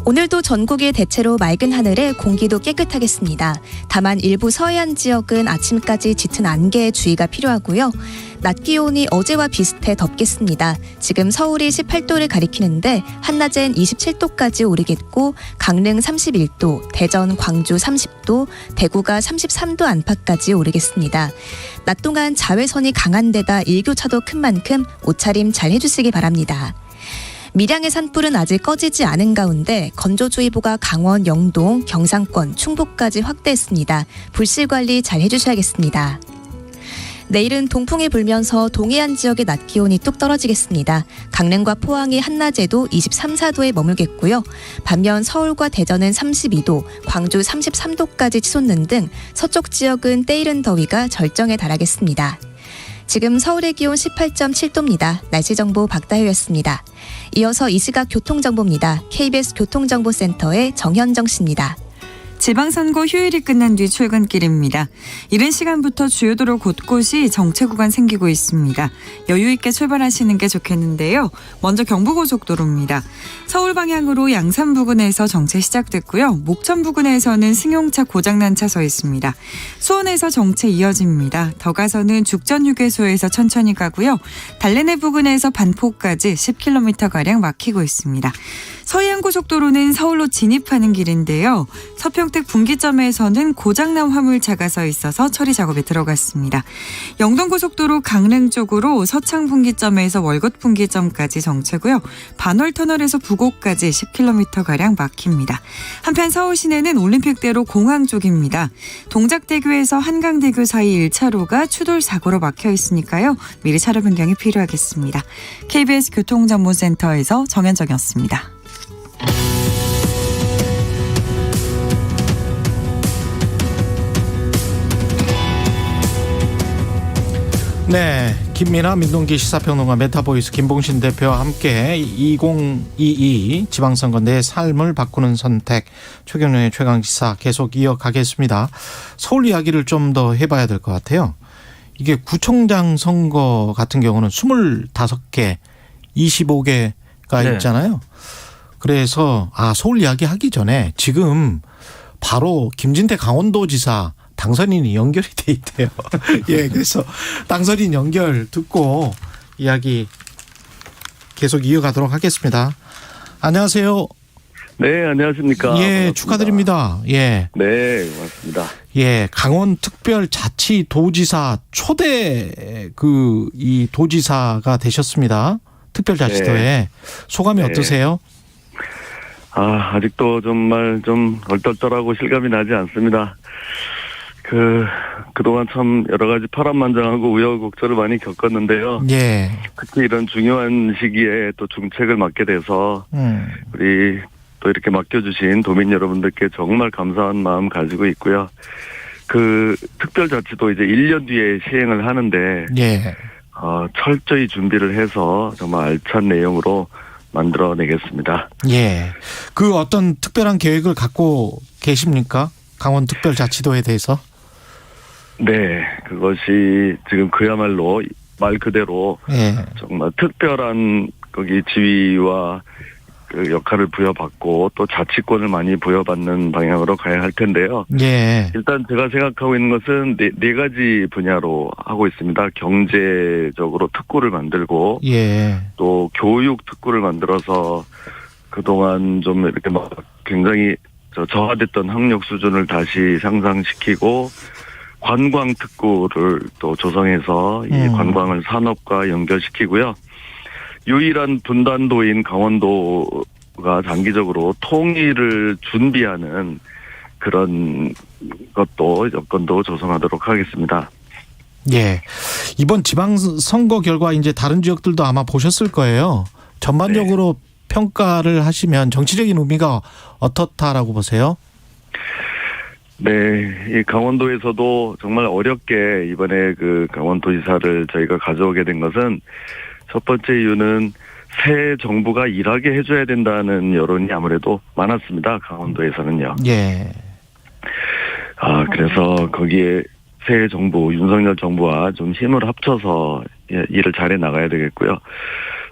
Speaker 6: 오늘도 전국이 대체로 맑은 하늘에 공기도 깨끗하겠습니다. 다만 일부 서해안 지역은 아침까지 짙은 안개에 주의가 필요하고요. 낮 기온이 어제와 비슷해 덥겠습니다. 지금 서울이 18도를 가리키는데 한낮엔 27도까지 오르겠고 강릉 31도, 대전, 광주 30도, 대구가 33도 안팎까지 오르겠습니다. 낮 동안 자외선이 강한 데다 일교차도 큰 만큼 옷차림 잘 해주시기 바랍니다. 밀양의 산불은 아직 꺼지지 않은 가운데 건조주의보가 강원, 영동, 경상권, 충북까지 확대했습니다. 불씨 관리 잘 해주셔야겠습니다. 내일은 동풍이 불면서 동해안 지역의 낮 기온이 뚝 떨어지겠습니다. 강릉과 포항이 한낮에도 23, 4도에 머물겠고요. 반면 서울과 대전은 32도, 광주 33도까지 치솟는 등 서쪽 지역은 때이른 더위가 절정에 달하겠습니다. 지금 서울의 기온 18.7도입니다. 날씨 정보 박다효였습니다. 이어서 이 시각 교통정보입니다. KBS 교통정보센터의 정현정 씨입니다.
Speaker 7: 지방선거 휴일이 끝난 뒤 출근길입니다. 이른 시간부터 주요 도로 곳곳이 정체 구간 생기고 있습니다. 여유 있게 출발하시는 게 좋겠는데요. 먼저 경부고속도로입니다. 서울 방향으로 양산 부근에서 정체 시작됐고요. 목천 부근에서는 승용차 고장난 차 서 있습니다. 수원에서 정체 이어집니다. 더 가서는 죽전휴게소에서 천천히 가고요. 달래내 부근에서 반포까지 10km가량 막히고 있습니다. 서해안고속도로는 서울로 진입하는 길인데요. 서평택 분기점에서는 고장난 화물차가 서 있어서 처리 작업에 들어갔습니다. 영동고속도로 강릉 쪽으로 서창 분기점에서 월곶 분기점까지 정체고요. 반월터널에서 부곡까지 10km가량 막힙니다. 한편 서울 시내는 올림픽대로 공항 쪽입니다. 동작대교에서 한강대교 사이 1차로가 추돌 사고로 막혀 있으니까요. 미리 차로 변경이 필요하겠습니다. KBS 교통정보센터에서 정현정이었습니다.
Speaker 1: 네, 김민아 민동기 시사평론가 메타보이스 김봉신 대표와 함께 2022 지방선거 내 삶을 바꾸는 선택 최경영의 최강시사 계속 이어가겠습니다. 서울 이야기를 좀 더 해봐야 될 것 같아요. 이게 구청장 선거 같은 경우는 25개, 25개가
Speaker 3: 네.
Speaker 1: 있잖아요. 그래서 서울 이야기 하기 전에 지금 바로 김진태 강원도지사 당선인이 연결이 돼 있대요. 예, 그래서 당선인 연결 듣고 이야기 계속 이어가도록 하겠습니다. 안녕하세요.
Speaker 8: 네, 안녕하십니까.
Speaker 1: 예,
Speaker 8: 반갑습니다.
Speaker 1: 축하드립니다. 예.
Speaker 8: 네, 고맙습니다.
Speaker 1: 예, 강원 특별자치도지사 초대 이 도지사가 되셨습니다. 특별자치도에.
Speaker 8: 네.
Speaker 1: 소감이
Speaker 8: 네.
Speaker 1: 어떠세요?
Speaker 8: 아직도 정말 좀 얼떨떨하고 실감이 나지 않습니다. 그동안 참 여러 가지 파란만장하고 우여곡절을 많이 겪었는데요.
Speaker 1: 예.
Speaker 8: 특히 이런 중요한 시기에 또 중책을 맡게 돼서 우리 또 이렇게 맡겨주신 도민 여러분들께 정말 감사한 마음 가지고 있고요. 특별자치도 이제 1년 뒤에 시행을 하는데,
Speaker 1: 예.
Speaker 8: 철저히 준비를 해서 정말 알찬 내용으로 만들어내겠습니다.
Speaker 1: 예. 어떤 특별한 계획을 갖고 계십니까? 강원 특별자치도에 대해서?
Speaker 8: 네, 그것이 지금 그야말로 말 그대로
Speaker 1: 예.
Speaker 8: 정말 특별한 거기 지위와 그 역할을 부여받고 또 자치권을 많이 부여받는 방향으로 가야 할 텐데요.
Speaker 1: 예.
Speaker 8: 일단 제가 생각하고 있는 것은 네 가지 분야로 하고 있습니다. 경제적으로 특구를 만들고,
Speaker 1: 예. 또
Speaker 8: 교육 특구를 만들어서 그동안 좀 이렇게 굉장히 저하됐던 학력 수준을 다시 상상시키고, 관광 특구를 또 조성해서 이 관광을 산업과 연결시키고요. 유일한 분단도인 강원도가 장기적으로 통일을 준비하는 그런 여건도 조성하도록 하겠습니다.
Speaker 1: 예. 이번 지방선거 결과 이제 다른 지역들도 아마 보셨을 거예요. 전반적으로 평가를 하시면 정치적인 의미가 어떻다라고 보세요?
Speaker 8: 네, 이 강원도에서도 정말 어렵게 이번에 강원도지사를 저희가 가져오게 된 것은 첫 번째 이유는 새 정부가 일하게 해줘야 된다는 여론이 아무래도 많았습니다. 강원도에서는요.
Speaker 1: 예.
Speaker 8: 그래서 거기에 새 정부, 윤석열 정부와 좀 힘을 합쳐서 일을 잘해 나가야 되겠고요.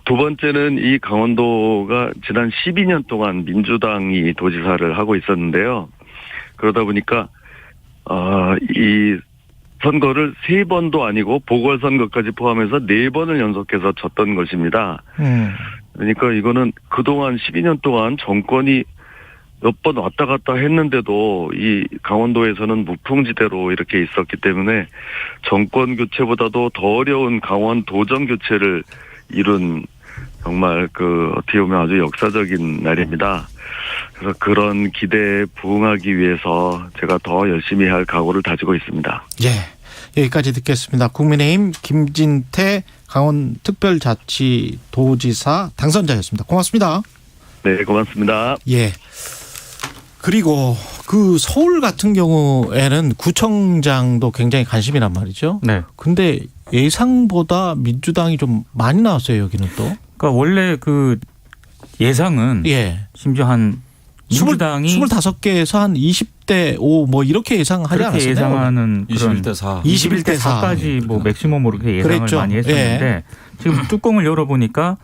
Speaker 8: 두 번째는 이 강원도가 지난 12년 동안 민주당이 도지사를 하고 있었는데요. 그러다 보니까 이 선거를 3번도 아니고 보궐선거까지 포함해서 4번을 연속해서 졌던 것입니다. 그러니까 이거는 그동안 12년 동안 정권이 몇 번 왔다 갔다 했는데도 이 강원도에서는 무풍지대로 이렇게 있었기 때문에 정권 교체보다도 더 어려운 강원 도정 교체를 이룬 정말 어떻게 보면 아주 역사적인 날입니다. 그래서 그런 기대에 부응하기 위해서 제가 더 열심히 할 각오를 다지고 있습니다.
Speaker 1: 예. 여기까지 듣겠습니다. 국민의힘 김진태 강원 특별자치도지사 당선자였습니다. 고맙습니다.
Speaker 8: 네, 고맙습니다.
Speaker 1: 예. 그리고 서울 같은 경우에는 구청장도 굉장히 관심이란 말이죠.
Speaker 3: 네.
Speaker 1: 근데 예상보다 민주당이 좀 많이 나왔어요, 여기는 또.
Speaker 3: 그러니까 원래 예상은 심지어 한 민주당이
Speaker 1: 25개에서 한 20대 5 뭐 이렇게 예상하지
Speaker 3: 그렇게
Speaker 1: 않았어요?
Speaker 3: 예상하는
Speaker 2: 21대 4.
Speaker 1: 21대
Speaker 3: 4까지 맥시멈으로 그렇게 예상을
Speaker 1: 그랬죠.
Speaker 3: 많이 했었는데 지금 뚜껑을 열어보니까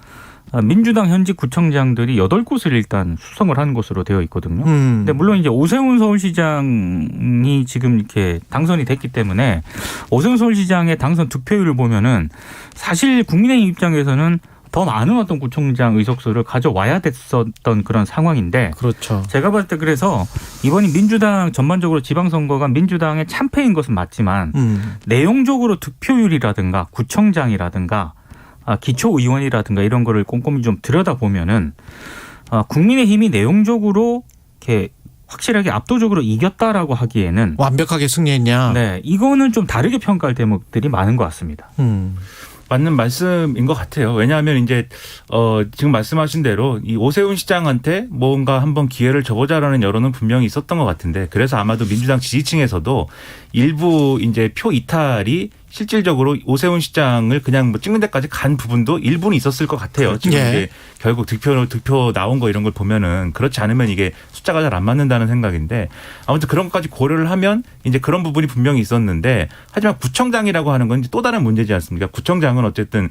Speaker 3: 민주당 현직 구청장들이 8곳을 일단 수성을 한 것으로 되어 있거든요. 근데 물론 이제 오세훈 서울시장이 지금 이렇게 당선이 됐기 때문에 오세훈 서울시장의 당선 득표율을 보면은 사실 국민의힘 입장에서는 더 많은 어떤 구청장 의석수를 가져와야 됐었던 그런 상황인데.
Speaker 1: 그렇죠.
Speaker 3: 제가 봤을 때 그래서 이번이 민주당 전반적으로 지방선거가 민주당의 참패인 것은 맞지만 내용적으로 득표율이라든가 구청장이라든가 기초의원이라든가 이런 거를 꼼꼼히 좀 들여다보면은 국민의힘이 내용적으로 이렇게 확실하게 압도적으로 이겼다라고 하기에는
Speaker 1: 완벽하게 승리했냐?
Speaker 3: 네, 이거는 좀 다르게 평가할 대목들이 많은 것 같습니다.
Speaker 4: 맞는 말씀인 것 같아요. 왜냐하면 이제 지금 말씀하신 대로 이 오세훈 시장한테 뭔가 한번 기회를 줘보자라는 여론은 분명히 있었던 것 같은데 그래서 아마도 민주당 지지층에서도 일부 이제 표 이탈이 실질적으로 오세훈 시장을 그냥 찍는 데까지 간 부분도 일부는 있었을 것 같아요. 지금 이제 결국 득표 나온 거 이런 걸 보면은 그렇지 않으면 이게 숫자가 잘 안 맞는다는 생각인데 아무튼 그런 것까지 고려를 하면 이제 그런 부분이 분명히 있었는데 하지만 구청장이라고 하는 건 이제 또 다른 문제지 않습니까? 구청장은 어쨌든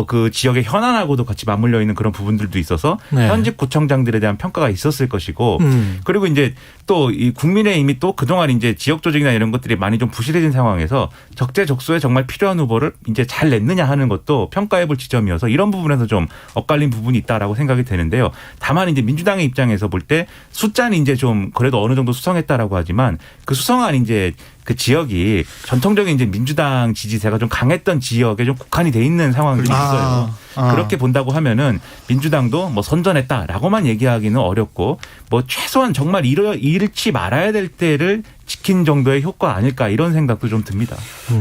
Speaker 4: 그 지역의 현안하고도 같이 맞물려 있는 그런 부분들도 있어서 현직 구청장들에 대한 평가가 있었을 것이고 그리고 이제 또 이 국민의힘이 또 그동안 이제 지역 조직이나 이런 것들이 많이 좀 부실해진 상황에서 적재적소에 정말 정말 필요한 후보를 이제 잘 냈느냐 하는 것도 평가해볼 지점이어서 이런 부분에서 좀 엇갈린 부분이 있다라고 생각이 되는데요. 다만 이제 민주당의 입장에서 볼 때 숫자는 이제 좀 그래도 어느 정도 수성했다라고 하지만 그 수성한 이제 그 지역이 전통적인 이제 민주당 지지세가 좀 강했던 지역에 좀 국한이 돼 있는 상황들이 있어요. 그렇게 본다고 하면은 민주당도 뭐 선전했다라고만 얘기하기는 어렵고 뭐 최소한 정말 잃지 말아야 될 때를 지킨 정도의 효과 아닐까 이런 생각도 좀 듭니다.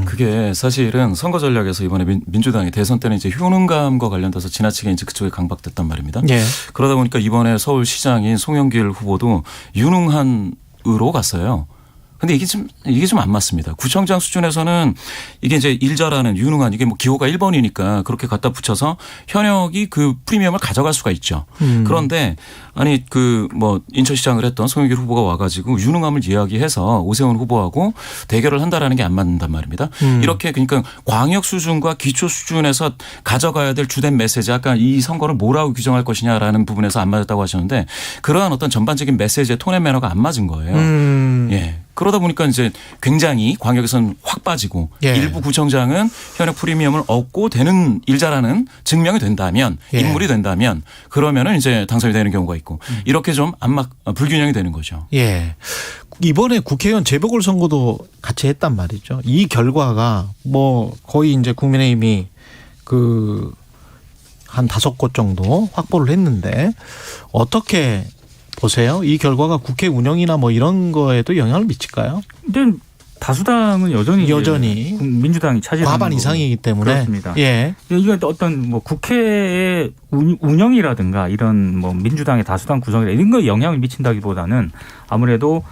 Speaker 2: 그게 사실은 선거 전략에서 이번에 민주당이 대선 때는 이제 효능감과 관련돼서 지나치게 이제 그쪽에 강박됐단 말입니다.
Speaker 1: 예.
Speaker 2: 그러다 보니까 이번에 서울시장인 송영길 후보도 유능한으로 갔어요. 근데 이게 좀 안 맞습니다. 구청장 수준에서는 이게 이제 일 잘하는 유능한 이게 뭐 기호가 1번이니까 그렇게 갖다 붙여서 현역이 그 프리미엄을 가져갈 수가 있죠. 그런데 아니 그 뭐 인천시장을 했던 송영길 후보가 와가지고 유능함을 이야기해서 오세훈 후보하고 대결을 한다라는 게 안 맞는단 말입니다. 이렇게 그러니까 광역 수준과 기초 수준에서 가져가야 될 주된 메시지 아까 이 선거를 뭐라고 규정할 것이냐라는 부분에서 안 맞았다고 하셨는데 그러한 어떤 전반적인 메시지의 톤 앤 매너가 안 맞은 거예요. 예. 그러다 보니까 이제 굉장히 광역에서는 확 빠지고
Speaker 1: 예.
Speaker 2: 일부 구청장은 현역 프리미엄을 얻고 되는 일 잘하는 증명이 된다면
Speaker 1: 예.
Speaker 2: 인물이 된다면 그러면은 이제 당선이 되는 경우가 있고 이렇게 좀 불균형이 되는 거죠.
Speaker 1: 예. 이번에 국회의원 재보궐선거도 같이 했단 말이죠. 이 결과가 뭐 거의 이제 국민의힘이 그 한 5곳 정도 확보를 했는데 어떻게 보세요? 이 결과가 국회 운영이나 뭐 이런 거에도 영향을 미칠까요?
Speaker 3: 근데 다수당은 여전히 민주당이 차지하는
Speaker 1: 과반 이상이기 때문에
Speaker 3: 그렇습니다.
Speaker 1: 예.
Speaker 3: 이건 어떤 뭐 국회의 운영이라든가 이런 뭐 민주당의 다수당 구성이라 이런 거에 영향을 미친다기보다는 아무래도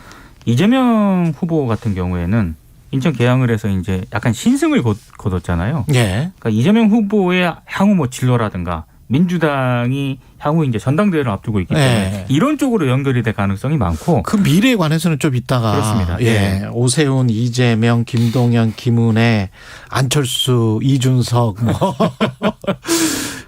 Speaker 3: 이재명 후보 같은 경우에는 인천 개항을 해서 이제 약간 신승을 거뒀잖아요.
Speaker 1: 예.
Speaker 3: 그러니까 이재명 후보의 향후 뭐 진로라든가 민주당이 향후 이제 전당대회를 앞두고 있기 때문에
Speaker 1: 네.
Speaker 3: 이런 쪽으로 연결이 될 가능성이 많고
Speaker 1: 그 미래에 관해서는 좀 이따가
Speaker 3: 그렇습니다.
Speaker 1: 예.
Speaker 3: 네.
Speaker 1: 오세훈, 이재명, 김동연, 김은혜, 안철수, 이준석 뭐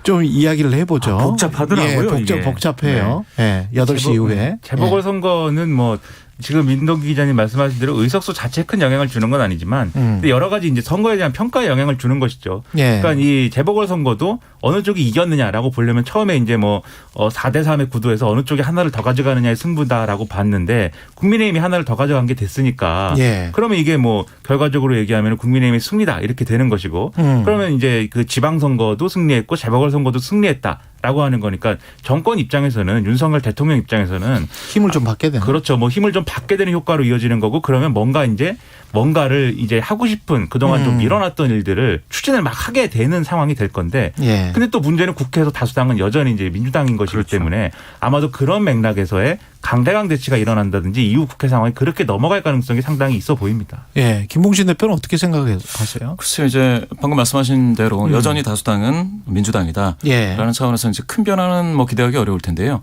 Speaker 1: 좀 이야기를 해보죠.
Speaker 3: 복잡하더라고요.
Speaker 1: 예,
Speaker 3: 이게.
Speaker 1: 복잡해요. 네. 8시 이후에.
Speaker 4: 재보궐선거는 뭐 지금 민동기 기자님 말씀하신 대로 의석수 자체에 큰 영향을 주는 건 아니지만 근데 여러 가지 이제 선거에 대한 평가에 영향을 주는 것이죠.
Speaker 1: 예.
Speaker 4: 그러니까 이 재보궐선거도 어느 쪽이 이겼느냐라고 보려면 처음에 이제 뭐 4대 3의 구도에서 어느 쪽이 하나를 더 가져가느냐의 승부다라고 봤는데 국민의힘이 하나를 더 가져간 게 됐으니까
Speaker 1: 예.
Speaker 4: 그러면 이게 뭐 결과적으로 얘기하면 국민의힘의 승리다 이렇게 되는 것이고 그러면 이제 그 지방선거도 승리했고 재보궐선거도 승리했다. 라고 하는 거니까 정권 입장에서는 윤석열 대통령 입장에서는
Speaker 1: 힘을 좀 받게 되는.
Speaker 4: 그렇죠. 뭐 힘을 좀 받게 되는 효과로 이어지는 거고 그러면 뭔가를 이제 하고 싶은 그동안 좀 밀어놨던 일들을 추진을 막 하게 되는 상황이 될 건데
Speaker 1: 예.
Speaker 4: 근데 또 문제는 국회에서 다수당은 여전히 이제 민주당인 것이기
Speaker 3: 그렇죠.
Speaker 4: 때문에 아마도 그런 맥락에서의 강대강 대치가 일어난다든지 이후 국회 상황이 그렇게 넘어갈 가능성이 상당히 있어 보입니다.
Speaker 1: 예. 김봉신 대표는 어떻게 생각하세요?
Speaker 2: 글쎄요, 이제 방금 말씀하신 대로 여전히 다수당은 민주당이다.
Speaker 1: 예.
Speaker 2: 라는 차원에서 이제 큰 변화는 뭐 기대하기 어려울 텐데요.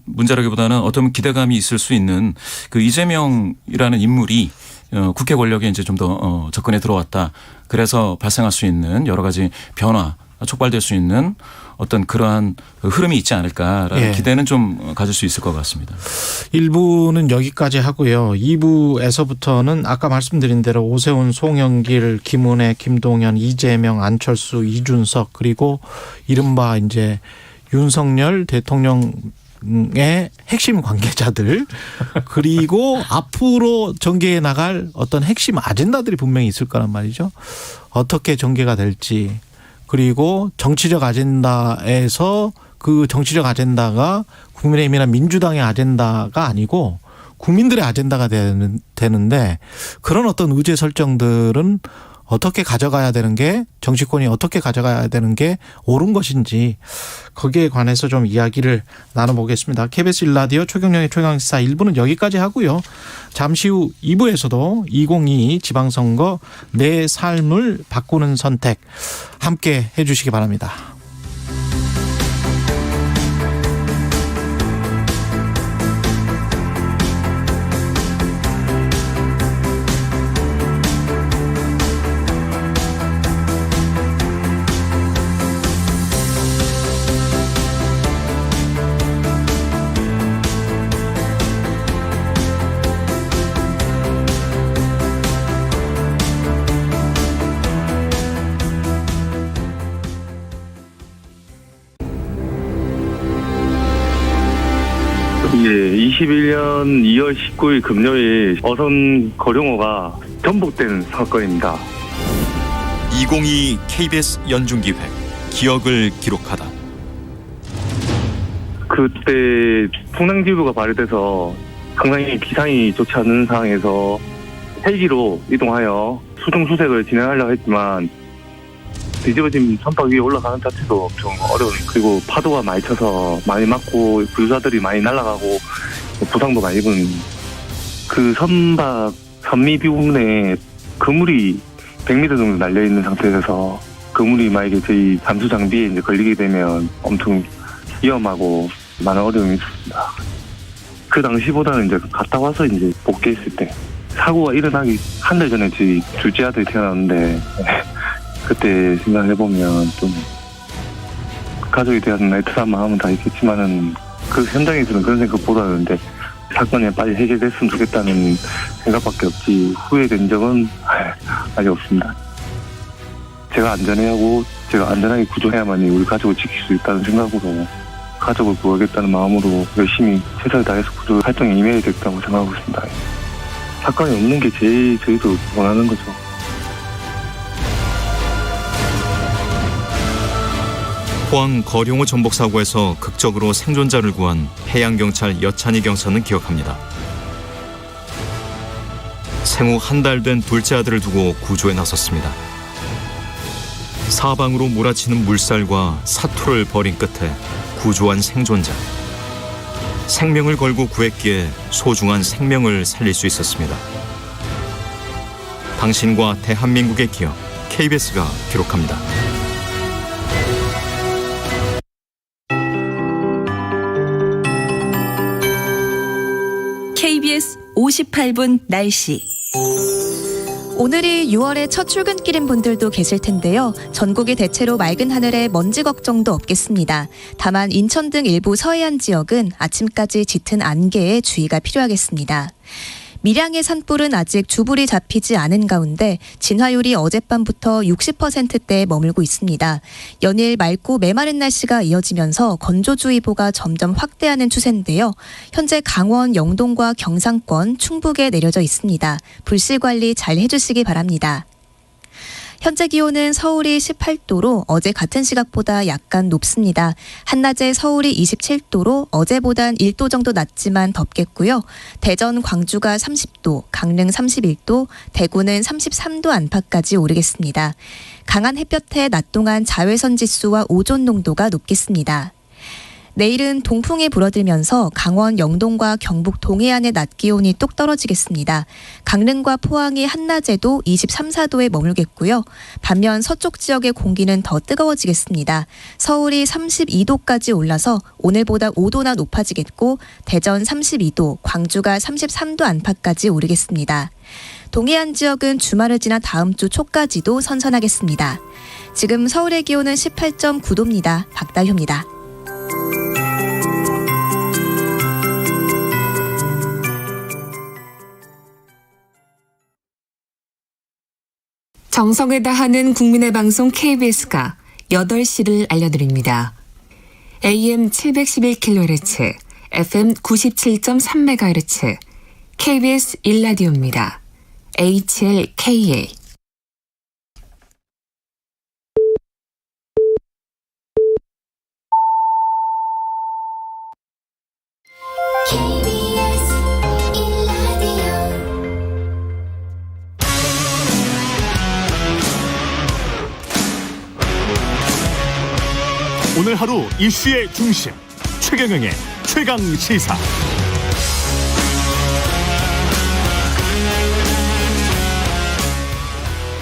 Speaker 2: 문제라기보다는 어떤 기대감이 있을 수 있는 그 이재명이라는 인물이 국회 권력에 이제 좀 더 접근에 들어왔다. 그래서 발생할 수 있는 여러 가지 변화, 촉발될 수 있는 어떤 그러한 흐름이 있지 않을까라는
Speaker 1: 예.
Speaker 2: 기대는 좀 가질 수 있을 것 같습니다.
Speaker 1: 1부는 여기까지 하고요. 2부에서부터는 아까 말씀드린 대로 오세훈, 송영길, 김은혜, 김동연, 이재명, 안철수, 이준석 그리고 이른바 이제 윤석열 대통령의 핵심 관계자들 그리고 앞으로 전개해 나갈 어떤 핵심 아젠다들이 분명히 있을 거란 말이죠. 어떻게 전개가 될지 그리고 정치적 아젠다에서 그 정치적 아젠다가 국민의힘이나 민주당의 아젠다가 아니고 국민들의 아젠다가 되는데 그런 어떤 의제 설정들은 어떻게 가져가야 되는 게 정치권이 어떻게 가져가야 되는 게 옳은 것인지 거기에 관해서 좀 이야기를 나눠보겠습니다. KBS 1라디오 최경영의 최강시사 1부는 여기까지 하고요. 잠시 후 2부에서도 2022 지방선거 내 삶을 바꾸는 선택 함께 해 주시기 바랍니다.
Speaker 9: 예, 21년 2월 19일 금요일 어선 거룡호가 전복된 사건입니다.
Speaker 10: 2022 KBS 연중기획 기억을 기록하다.
Speaker 9: 그때 풍랑주의보가 발효돼서 상당히 기상이 좋지 않은 상황에서 헬기로 이동하여 수중 수색을 진행하려고 했지만 뒤집어진 선박 위에 올라가는 자체도 좀 어려운, 그리고 파도가 많이 쳐서 많이 맞고 구조자들이 많이 날아가고 부상도 많이 입은 그 선박 선미 부분에 그물이 100m 정도 날려있는 상태에서 그물이 만약에 저희 잠수 장비에 이제 걸리게 되면 엄청 위험하고 많은 어려움이 있었습니다. 그 당시보다는 이제 갔다 와서 이제 복귀했을 때 사고가 일어나기 한 달 전에 저희 둘째 아들이 태어났는데 그때 생각해보면 좀 가족에 대한 애틋한 마음은 다 있겠지만은 그 현장에서는 그런 생각보다는 이제 사건이 빨리 해결됐으면 좋겠다는 생각밖에 없지 후회된 적은 아직 없습니다. 제가 안전해하고 제가 안전하게 구조해야만이 우리 가족을 지킬 수 있다는 생각으로 가족을 구하겠다는 마음으로 열심히 최선을 다해서 구조 활동에 임해야 되겠다고 생각하고 있습니다. 사건이 없는 게 제일 저희도 원하는 거죠.
Speaker 10: 포항 거룡호 전복 사고에서 극적으로 생존자를 구한 해양경찰 여찬희 경사는 기억합니다. 생후 한 달 된 둘째 아들을 두고 구조에 나섰습니다. 사방으로 몰아치는 물살과 사투를 벌인 끝에 구조한 생존자. 생명을 걸고 구했기에 소중한 생명을 살릴 수 있었습니다. 당신과 대한민국의 기억, KBS가 기록합니다.
Speaker 11: KBS 58분 날씨.
Speaker 6: 오늘이 6월의 첫 출근길인 분들도 계실 텐데요. 전국이 대체로 맑은 하늘에 먼지 걱정도 없겠습니다. 다만 인천 등 일부 서해안 지역은 아침까지 짙은 안개에 주의가 필요하겠습니다. 밀양의 산불은 아직 주불이 잡히지 않은 가운데 진화율이 어젯밤부터 60%대에 머물고 있습니다. 연일 맑고 메마른 날씨가 이어지면서 건조주의보가 점점 확대하는 추세인데요. 현재 강원, 영동과 경상권, 충북에 내려져 있습니다. 불씨 관리 잘 해주시기 바랍니다. 현재 기온은 서울이 18도로 어제 같은 시각보다 약간 높습니다. 한낮에 서울이 27도로 어제보단 1도 정도 낮지만 덥겠고요. 대전, 광주가 30도, 강릉 31도, 대구는 33도 안팎까지 오르겠습니다. 강한 햇볕에 낮 동안 자외선 지수와 오존 농도가 높겠습니다. 내일은 동풍이 불어들면서 강원 영동과 경북 동해안의 낮 기온이 뚝 떨어지겠습니다. 강릉과 포항이 한낮에도 23, 4도에 머물겠고요. 반면 서쪽 지역의 공기는 더 뜨거워지겠습니다. 서울이 32도까지 올라서 오늘보다 5도나 높아지겠고 대전 32도, 광주가 33도 안팎까지 오르겠습니다. 동해안 지역은 주말을 지나 다음 주 초까지도 선선하겠습니다. 지금 서울의 기온은 18.9도입니다. 박다효입니다.
Speaker 12: 정성을 다하는 국민의 방송 KBS가 8시를 알려드립니다. AM 711kHz, FM 97.3MHz, KBS 1라디오입니다. HLKA.
Speaker 13: 오늘 하루 이슈의 중심 최경영의 최강 시사.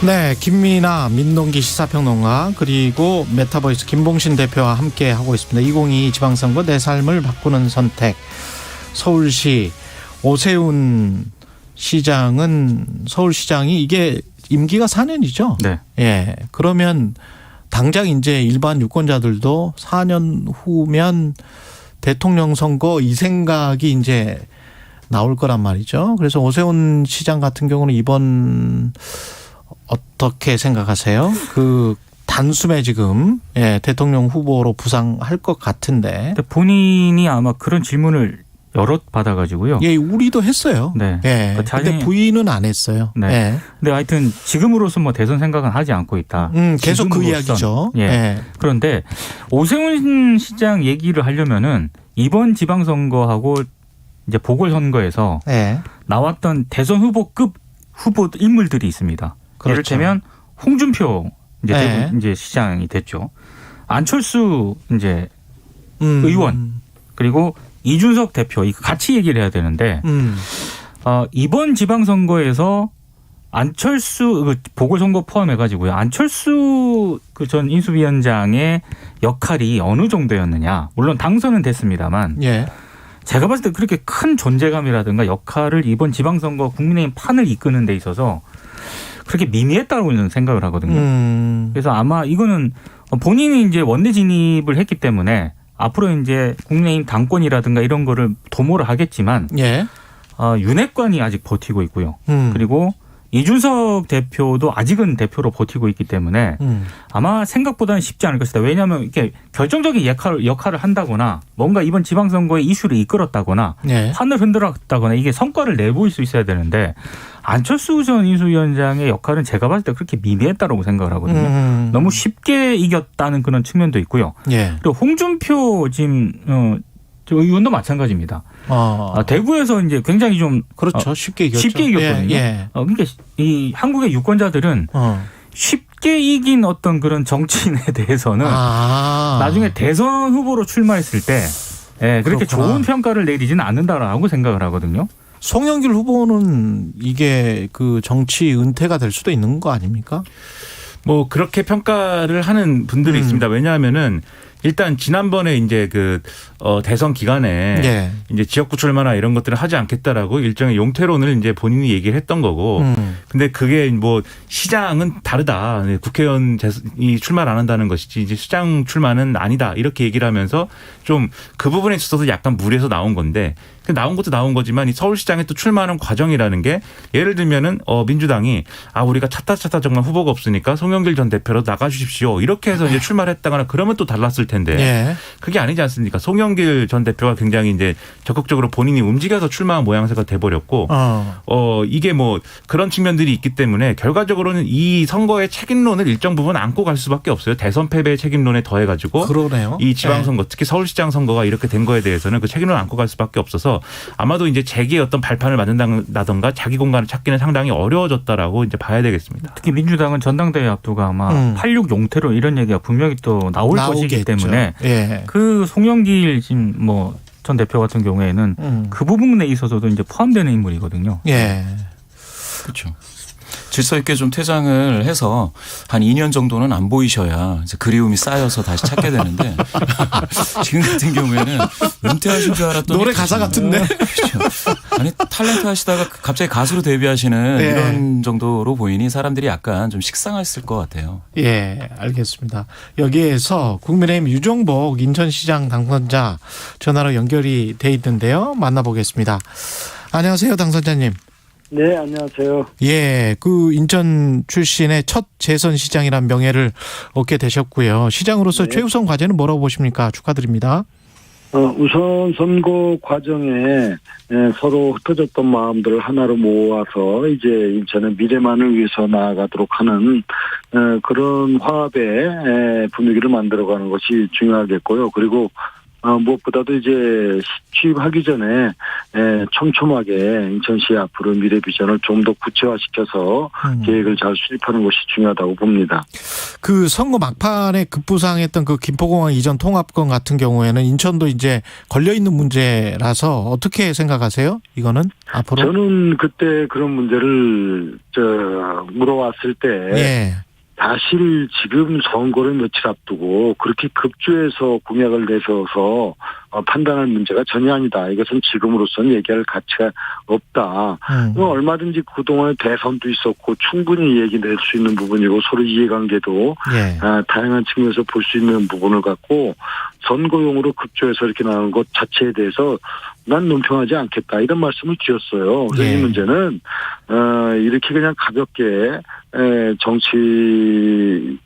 Speaker 1: 네, 김민아 민동기 시사평론가 그리고 메타보이스 김봉신 대표와 함께 하고 있습니다. 2022 지방선거 내 삶을 바꾸는 선택. 서울시 오세훈 시장은 서울시장이 이게 임기가 4년이죠.
Speaker 3: 네.
Speaker 1: 예. 그러면 당장 이제 일반 유권자들도 4년 후면 대통령 선거 이 생각이 이제 나올 거란 말이죠. 그래서 오세훈 시장 같은 경우는 이번 어떻게 생각하세요? 그 단숨에 지금 대통령 후보로 부상할 것 같은데.
Speaker 3: 본인이 아마 그런 질문을 여럿 받아가지고요.
Speaker 1: 예, 우리도 했어요.
Speaker 3: 네.
Speaker 1: 예. 근데 부인은 안 했어요.
Speaker 3: 네.
Speaker 1: 예.
Speaker 3: 근데 하여튼 지금으로서 뭐 대선 생각은 하지 않고 있다.
Speaker 1: 계속 그 이야기죠.
Speaker 3: 예.
Speaker 1: 예.
Speaker 3: 그런데 오세훈 시장 얘기를 하려면은 이번 지방선거하고 이제 보궐선거에서
Speaker 1: 예.
Speaker 3: 나왔던 대선 후보급 후보 인물들이 있습니다.
Speaker 1: 그렇죠.
Speaker 3: 이를테면 홍준표 이제,
Speaker 1: 예.
Speaker 3: 이제 시장이 됐죠. 안철수 이제 의원 그리고 이준석 대표 이거 같이 얘기를 해야 되는데 이번 지방선거에서 안철수 보궐선거 포함해가지고요. 안철수 그 전 인수위원장의 역할이 어느 정도였느냐. 물론 당선은 됐습니다만
Speaker 1: 예.
Speaker 3: 제가 봤을 때 그렇게 큰 존재감이라든가 역할을 이번 지방선거 국민의힘 판을 이끄는 데 있어서 그렇게 미미했다고 저는 생각을 하거든요. 그래서 아마 이거는 본인이 이제 원내 진입을 했기 때문에 앞으로 이제 국민의힘 당권이라든가 이런 거를 도모를 하겠지만
Speaker 1: 예.
Speaker 3: 윤핵관이 아직 버티고 있고요. 그리고 이준석 대표도 아직은 대표로 버티고 있기 때문에 아마 생각보다는 쉽지 않을 것이다. 왜냐하면 이렇게 결정적인 역할을 한다거나 뭔가 이번 지방선거의 이슈를 이끌었다거나
Speaker 1: 예.
Speaker 3: 판을 흔들었다거나 이게 성과를 내보일 수 있어야 되는데 안철수 전 인수위원장의 역할은 제가 봤을 때 그렇게 미미했다고 생각을 하거든요. 너무 쉽게 이겼다는 그런 측면도 있고요.
Speaker 1: 예.
Speaker 3: 그리고 홍준표 지금 저 의원도 마찬가지입니다. 대구에서 이제 굉장히 좀
Speaker 1: 그렇죠. 쉽게 이겼죠.
Speaker 3: 쉽게 이겼거든요.
Speaker 1: 예.
Speaker 3: 그러니까 이 한국의 유권자들은 쉽게 이긴 어떤 그런 정치인에 대해서는 나중에 대선 후보로 출마했을 때 그렇게
Speaker 1: 그렇구나.
Speaker 3: 좋은 평가를 내리지는 않는다라고 생각을 하거든요.
Speaker 1: 송영길 후보는 이게 그 정치 은퇴가 될 수도 있는 거 아닙니까?
Speaker 4: 뭐 그렇게 평가를 하는 분들이 있습니다. 왜냐하면은 일단 지난번에 이제 대선 기간에
Speaker 1: 예.
Speaker 4: 이제 지역구 출마나 이런 것들을 하지 않겠다라고 일종의 용태론을 이제 본인이 얘기를 했던 거고. 근데 그게 뭐 시장은 다르다. 국회의원이 출마를 안 한다는 것이지 이제 시장 출마는 아니다. 이렇게 얘기를 하면서 좀 그 부분에 있어서 약간 무리해서 나온 건데 나온 것도 나온 거지만 이 서울시장에 또 출마하는 과정이라는 게 예를 들면은 민주당이 우리가 찾다 정말 후보가 없으니까 송영길 전 대표로 나가주십시오. 이렇게 해서 이제 출마를 했다거나 그러면 또 달랐을 텐데
Speaker 1: 예.
Speaker 4: 그게 아니지 않습니까? 송영길 전 대표가 굉장히 이제 적극적으로 본인이 움직여서 출마한 모양새가 돼버렸고 이게 뭐 그런 측면들이 있기 때문에 결과적으로는 이 선거의 책임론을 일정 부분 안고 갈 수밖에 없어요. 대선 패배의 책임론에 더해가지고
Speaker 1: 그러네요.
Speaker 4: 이 지방선거 특히 서울시장 선거가 이렇게 된 거에 대해서는 그 책임론을 안고 갈 수밖에 없어서 아마도 이제 재기의 어떤 발판을 만든다던가 자기 공간을 찾기는 상당히 어려워졌다라고 이제 봐야 되겠습니다.
Speaker 3: 특히 민주당은 전당대회 앞두고 아마 86 용태로 이런 얘기가 분명히 또 나올 것이기 때문에
Speaker 1: 예.
Speaker 3: 그 송영길 지금 뭐 전 대표 같은 경우에는 그 부분에 있어서도 이제 포함되는 인물이거든요.
Speaker 1: 예.
Speaker 2: 그렇죠. 질서 있게 좀 퇴장을 해서 한 2년 정도는 안 보이셔야 이제 그리움이 쌓여서 다시 찾게 되는데 지금 같은 경우에는 은퇴하신 줄 알았더니
Speaker 1: 노래 가사 같은데.
Speaker 2: 그렇죠. 아니 탤런트 하시다가 갑자기 가수로 데뷔하시는
Speaker 1: 예.
Speaker 2: 이런 정도로 보이니 사람들이 약간 좀 식상했을 것 같아요.
Speaker 1: 예, 알겠습니다. 여기에서 국민의힘 유종복 인천시장 당선자 전화로 연결이 돼 있는데요. 만나보겠습니다. 안녕하세요, 당선자님.
Speaker 14: 네, 안녕하세요.
Speaker 1: 예, 그 인천 출신의 첫 재선 시장이란 명예를 얻게 되셨고요. 시장으로서 최우선 과제는 뭐라고 보십니까? 축하드립니다.
Speaker 14: 우선 선거 과정에 서로 흩어졌던 마음들을 하나로 모아서 이제 인천의 미래만을 위해서 나아가도록 하는 그런 화합의 분위기를 만들어가는 것이 중요하겠고요. 그리고 무엇보다도 이제 취임하기 전에 촘촘하게 인천시 앞으로 미래 비전을 좀 더 구체화시켜서 계획을 잘 수립하는 것이 중요하다고 봅니다.
Speaker 1: 그 선거 막판에 급부상했던 그 김포공항 이전 통합권 같은 경우에는 인천도 이제 걸려 있는 문제라서 어떻게 생각하세요? 이거는 앞으로?
Speaker 14: 저는 그때 그런 문제를 물어왔을 때.
Speaker 1: 예.
Speaker 14: 사실 지금 선거를 며칠 앞두고 그렇게 급조해서 공약을 내세워서 판단할 문제가 전혀 아니다. 이것은 지금으로서는 얘기할 가치가 없다. 얼마든지 그동안에 대선도 있었고 충분히 얘기 낼 수 있는 부분이고 서로 이해관계도 다양한 측면에서 볼 수 있는 부분을 갖고 선거용으로 급조해서 이렇게 나오는 것 자체에 대해서 난 논평하지 않겠다. 이런 말씀을 드렸어요. 그래서 이 문제는 이렇게 그냥 가볍게 정치적인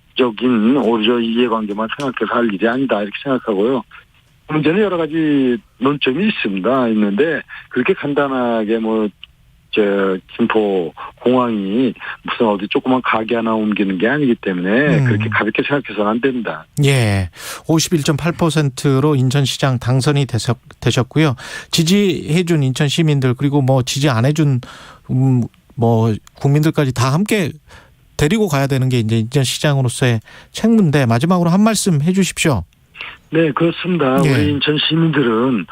Speaker 14: 오히려 이해관계만 생각해서 할 일이 아니다. 이렇게 생각하고요. 문제는 여러 가지 논점이 있는데 그렇게 간단하게 김포 공항이 무슨 어디 조그만 가게 하나 옮기는 게 아니기 때문에 그렇게 가볍게 생각해서는 안 된다.
Speaker 1: 예. 51.8%로 인천시장 당선이 되셨고요. 지지해준 인천 시민들 그리고 지지 안 해준 국민들까지 다 함께 데리고 가야 되는 게 이제 인천시장으로서의 책무인데 마지막으로 한 말씀 해 주십시오.
Speaker 14: 네, 그렇습니다.
Speaker 1: 예.
Speaker 14: 우리 인천 시민들은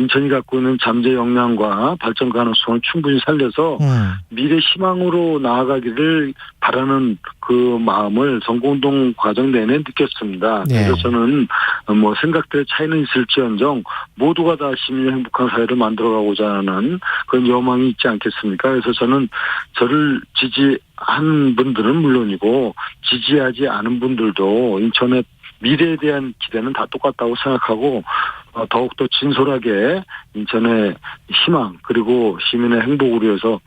Speaker 14: 인천이 갖고 있는 잠재 역량과 발전 가능성을 충분히 살려서 미래 희망으로 나아가기를 바라는 그 마음을 선거운동 과정 내내 느꼈습니다.
Speaker 1: 예.
Speaker 14: 그래서 저는 생각들의 차이는 있을지언정 모두가 다 시민의 행복한 사회를 만들어가고자 하는 그런 여망이 있지 않겠습니까? 그래서 저는 저를 지지한 분들은 물론이고 지지하지 않은 분들도 인천의 미래에 대한 기대는 다 똑같다고 생각하고 더욱더 진솔하게 인천의 희망 그리고 시민의 행복을 위해서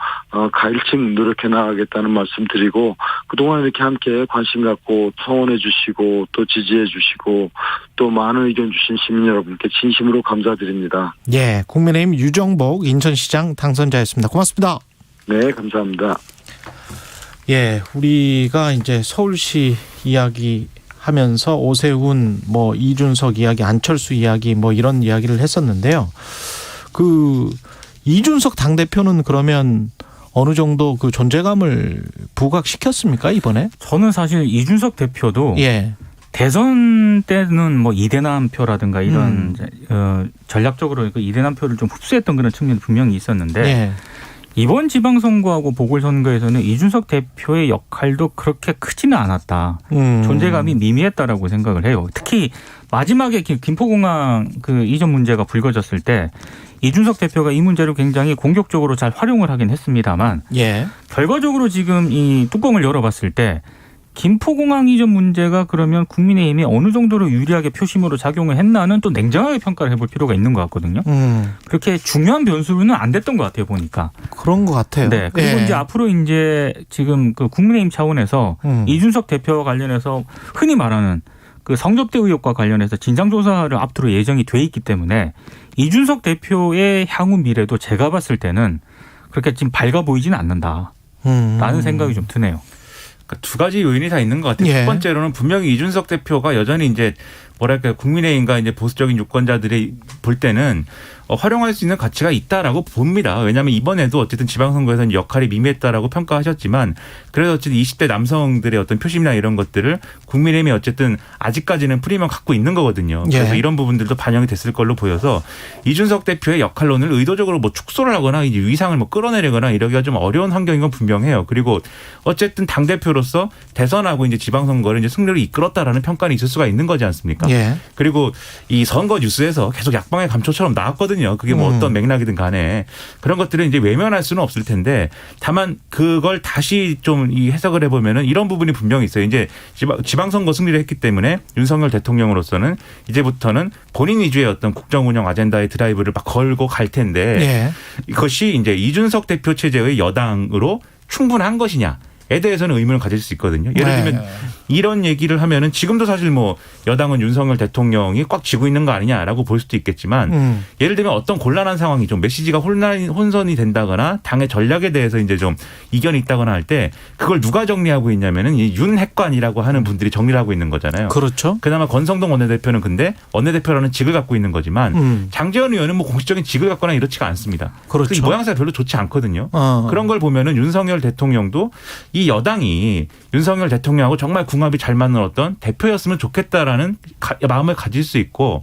Speaker 14: 가일층 노력해 나가겠다는 말씀 드리고 그동안 이렇게 함께 관심 갖고 청원해 주시고 또 지지해 주시고 또 많은 의견 주신 시민 여러분께 진심으로 감사드립니다.
Speaker 1: 예, 국민의힘 유정복 인천시장 당선자였습니다. 고맙습니다.
Speaker 14: 네, 감사합니다.
Speaker 1: 예, 우리가 이제 서울시 이야기 하면서 오세훈, 이준석 이야기, 안철수 이야기, 이런 이야기를 했었는데요. 이준석 당대표는 그러면 어느 정도 그 존재감을 부각시켰습니까, 이번에?
Speaker 3: 저는 사실 이준석 대표도
Speaker 1: 예.
Speaker 3: 대선 때는 이대남 표라든가 이런 전략적으로 그 이대남 표를 좀 흡수했던 그런 측면이 분명히 있었는데
Speaker 1: 예.
Speaker 3: 이번 지방선거하고 보궐선거에서는 이준석 대표의 역할도 그렇게 크지는 않았다. 존재감이 미미했다라고 생각을 해요. 특히 마지막에 김포공항 그 이전 문제가 불거졌을 때 이준석 대표가 이 문제를 굉장히 공격적으로 잘 활용을 하긴 했습니다만
Speaker 1: 예.
Speaker 3: 결과적으로 지금 이 뚜껑을 열어봤을 때 김포공항 이전 문제가 그러면 국민의힘이 어느 정도로 유리하게 표심으로 작용을 했나는 또 냉정하게 평가를 해볼 필요가 있는 것 같거든요. 그렇게 중요한 변수는 안 됐던 것 같아요, 보니까.
Speaker 1: 그런 것 같아요.
Speaker 3: 네. 그리고
Speaker 1: 예.
Speaker 3: 이제 앞으로 이제 지금 그 국민의힘 차원에서 이준석 대표와 관련해서 흔히 말하는 그 성접대 의혹과 관련해서 진상조사를 앞으로 예정이 돼 있기 때문에 이준석 대표의 향후 미래도 제가 봤을 때는 그렇게 지금 밝아 보이지는 않는다라는 생각이 좀 드네요.
Speaker 4: 두 가지 요인이 다 있는 것 같아요.
Speaker 1: 예.
Speaker 4: 첫 번째로는 분명히 이준석 대표가 여전히 이제 국민의힘과 이제 보수적인 유권자들이 볼 때는 활용할 수 있는 가치가 있다라고 봅니다. 왜냐하면 이번에도 어쨌든 지방선거에서는 역할이 미미했다라고 평가하셨지만 그래도 어쨌든 20대 남성들의 어떤 표심이나 이런 것들을 국민의힘이 어쨌든 아직까지는 프리미엄 갖고 있는 거거든요. 그래서
Speaker 1: 예.
Speaker 4: 이런 부분들도 반영이 됐을 걸로 보여서 이준석 대표의 역할론을 의도적으로 축소를 하거나 이제 위상을 끌어내리거나 이러기가 좀 어려운 환경인 건 분명해요. 그리고 어쨌든 당대표로서 대선하고 이제 지방선거를 이제 승리를 이끌었다라는 평가는 있을 수가 있는 거지 않습니까?
Speaker 1: 예.
Speaker 4: 그리고 이 선거 뉴스에서 계속 약방의 감초처럼 나왔거든요. 그게 어떤 맥락이든 간에 그런 것들은 이제 외면할 수는 없을 텐데 다만 그걸 다시 좀 이 해석을 해보면은 이런 부분이 분명히 있어요. 이제 지방선거 승리를 했기 때문에 윤석열 대통령으로서는 이제부터는 본인 위주의 어떤 국정운영 아젠다의 드라이브를 막 걸고 갈 텐데
Speaker 1: 예.
Speaker 4: 이것이 이제 이준석 대표 체제의 여당으로 충분한 것이냐. 에 대해서는 의문을 가질 수 있거든요. 예를 들면 이런 얘기를 하면은 지금도 사실 여당은 윤석열 대통령이 꽉 쥐고 있는 거 아니냐라고 볼 수도 있겠지만 예를 들면 어떤 곤란한 상황이 좀 메시지가 혼선이 된다거나 당의 전략에 대해서 이제 좀 이견이 있다거나 할 때 그걸 누가 정리하고 있냐면은 이 윤핵관이라고 하는 분들이 정리를 하고 있는 거잖아요.
Speaker 1: 그렇죠.
Speaker 4: 그나마 권성동 원내대표는 근데 원내대표라는 직을 갖고 있는 거지만 장제원 의원은 공식적인 직을 갖거나 이렇지가 않습니다.
Speaker 1: 그렇죠.
Speaker 4: 이 모양새가 별로 좋지 않거든요. 그런 걸 보면은 윤석열 대통령도 이 여당이 윤석열 대통령하고 정말 궁합이 잘 맞는 어떤 대표였으면 좋겠다라는 마음을 가질 수 있고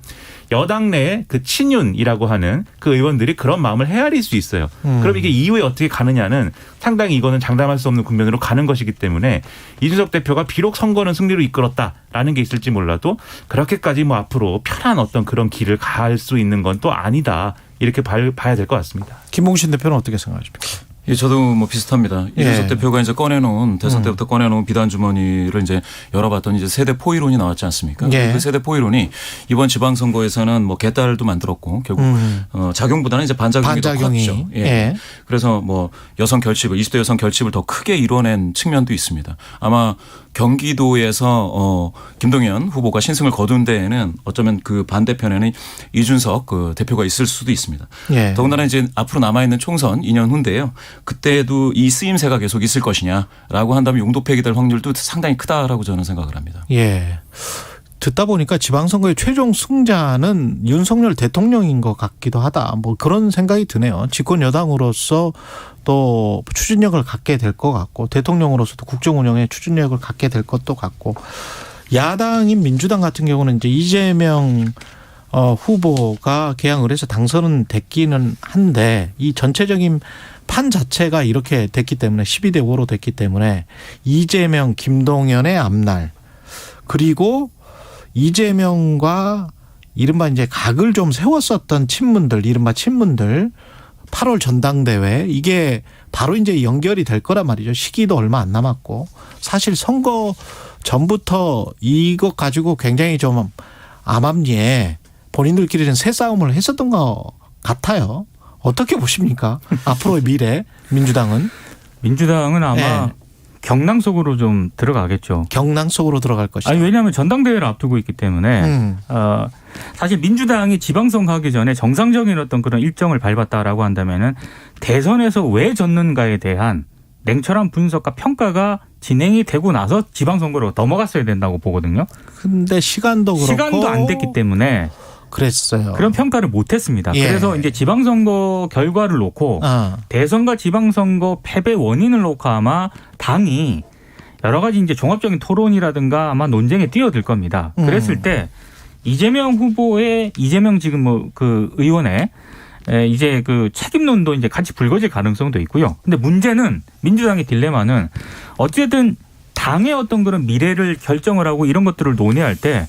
Speaker 4: 여당 내에 그 친윤이라고 하는 그 의원들이 그런 마음을 헤아릴 수 있어요. 그럼 이게 이후에 어떻게 가느냐는 상당히 이거는 장담할 수 없는 국면으로 가는 것이기 때문에 이준석 대표가 비록 선거는 승리로 이끌었다라는 게 있을지 몰라도 그렇게까지 앞으로 편한 어떤 그런 길을 갈 수 있는 건 또 아니다. 이렇게 봐야 될 것 같습니다.
Speaker 1: 김봉신 대표는 어떻게 생각하십니까?
Speaker 2: 예, 저도 비슷합니다. 이준석 대표가 이제 꺼내놓은 대선 때부터 꺼내놓은 비단 주머니를 이제 열어봤더니 이제 세대 포위론이 나왔지 않습니까?
Speaker 1: 예.
Speaker 2: 그 세대 포위론이 이번 지방선거에서는 개딸도 만들었고 결국 작용보다는 이제 반작용이 더 컸죠. 예.
Speaker 1: 예.
Speaker 2: 그래서 여성 결집을 20대 여성 결집을 더 크게 이뤄낸 측면도 있습니다. 아마 경기도에서 김동연 후보가 신승을 거둔 데에는 어쩌면 그 반대편에는 이준석 그 대표가 있을 수도 있습니다.
Speaker 1: 예.
Speaker 2: 더군다나 이제 앞으로 남아있는 총선 2년 후인데요. 그때도 이 쓰임새가 계속 있을 것이냐라고 한다면 용도폐기 될 확률도 상당히 크다라고 저는 생각을 합니다.
Speaker 1: 예. 듣다 보니까 지방선거의 최종 승자는 윤석열 대통령인 것 같기도 하다. 뭐 그런 생각이 드네요. 집권 여당으로서 또 추진력을 갖게 될 것 같고 대통령으로서도 국정 운영에 추진력을 갖게 될 것도 같고 야당인 민주당 같은 경우는 이제 이재명 후보가 개항을 해서 당선은 됐기는 한데 이 전체적인 판 자체가 이렇게 됐기 때문에 12대 5로 됐기 때문에 이재명, 김동연의 앞날 그리고 이재명과 이른바 이제 각을 좀 세웠었던 친문들, 이른바 친문들 8월 전당대회 이게 바로 이제 연결이 될 거란 말이죠. 시기도 얼마 안 남았고 사실 선거 전부터 이것 가지고 굉장히 좀 암암리에 본인들끼리는 새싸움을 했었던 것 같아요. 어떻게 보십니까? 앞으로의 미래 민주당은?
Speaker 3: 민주당은 아마
Speaker 1: 네.
Speaker 3: 경랑 속으로 좀 들어가겠죠.
Speaker 1: 경랑 속으로 들어갈 것이다.
Speaker 3: 아니 왜냐하면 전당대회를 앞두고 있기 때문에 사실 민주당이 지방선거 하기 전에 정상적인 어떤 그런 일정을 밟았다라고 한다면은 대선에서 왜 졌는가에 대한 냉철한 분석과 평가가 진행이 되고 나서 지방선거로 넘어갔어야 된다고 보거든요.
Speaker 1: 근데 시간도 그렇고
Speaker 3: 시간도 안 됐기 때문에
Speaker 1: 그랬어요.
Speaker 3: 그런 평가를 못했습니다.
Speaker 1: 예.
Speaker 3: 그래서 이제 지방선거 결과를 놓고 대선과 지방선거 패배 원인을 놓고 아마 당이 여러 가지 이제 종합적인 토론이라든가 아마 논쟁에 뛰어들 겁니다. 그랬을 때 이재명 후보의 이재명 지금 뭐 그 의원의 이제 그 책임론도 이제 같이 불거질 가능성도 있고요. 근데 문제는 민주당의 딜레마는 어쨌든 당의 어떤 그런 미래를 결정을 하고 이런 것들을 논의할 때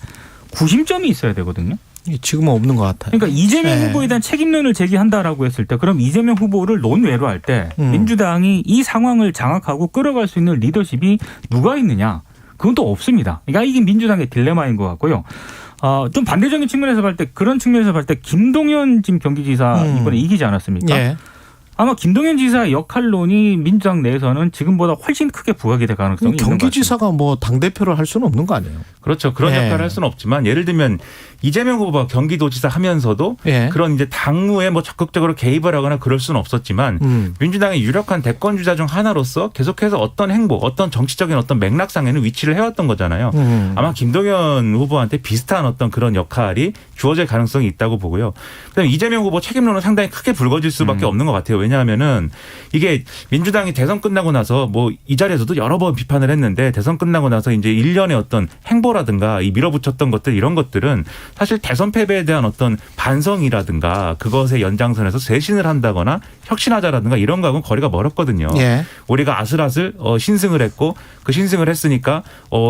Speaker 3: 구심점이 있어야 되거든요.
Speaker 1: 지금은 없는 것 같아요.
Speaker 3: 그러니까 이재명
Speaker 1: 네.
Speaker 3: 후보에 대한 책임론을 제기한다라고 했을 때 그럼 이재명 후보를 논외로 할 때 민주당이 이 상황을 장악하고 끌어갈 수 있는 리더십이 누가 있느냐. 그건 또 없습니다. 그러니까 이게 민주당의 딜레마인 것 같고요. 좀 반대적인 측면에서 볼 때 그런 측면에서 볼 때 김동연 지금 경기지사 이번에 이기지 않았습니까?
Speaker 1: 예.
Speaker 3: 아마 김동연 지사의 역할론이 민주당 내에서는 지금보다 훨씬 크게 부각이 될 가능성이 있는 것 같습니다.
Speaker 1: 경기지사가 뭐 당대표를 할 수는 없는 거 아니에요?
Speaker 4: 그렇죠. 그런
Speaker 1: 예.
Speaker 4: 역할을 할 수는 없지만 예를 들면 이재명 후보가 경기도지사 하면서도
Speaker 1: 예.
Speaker 4: 그런 이제 당무에 뭐 적극적으로 개입을 하거나 그럴 수는 없었지만 민주당의 유력한 대권 주자 중 하나로서 계속해서 어떤 행보, 어떤 정치적인 어떤 맥락상에는 위치를 해왔던 거잖아요. 아마 김동연 후보한테 비슷한 어떤 그런 역할이 주어질 가능성이 있다고 보고요. 그다음에 이재명 후보 책임론은 상당히 크게 불거질 수밖에 없는 것 같아요. 왜냐하면은 이게 민주당이 대선 끝나고 나서 뭐 이 자리에서도 여러 번 비판을 했는데 대선 끝나고 나서 이제 일련의 어떤 행보라든가 이 밀어붙였던 것들 이런 것들은 사실 대선 패배에 대한 어떤 반성이라든가 그것의 연장선에서 쇄신을 한다거나 혁신하자라든가 이런 거하고는 거리가 멀었거든요.
Speaker 1: 예.
Speaker 4: 우리가 아슬아슬 신승을 했고 그 신승을 했으니까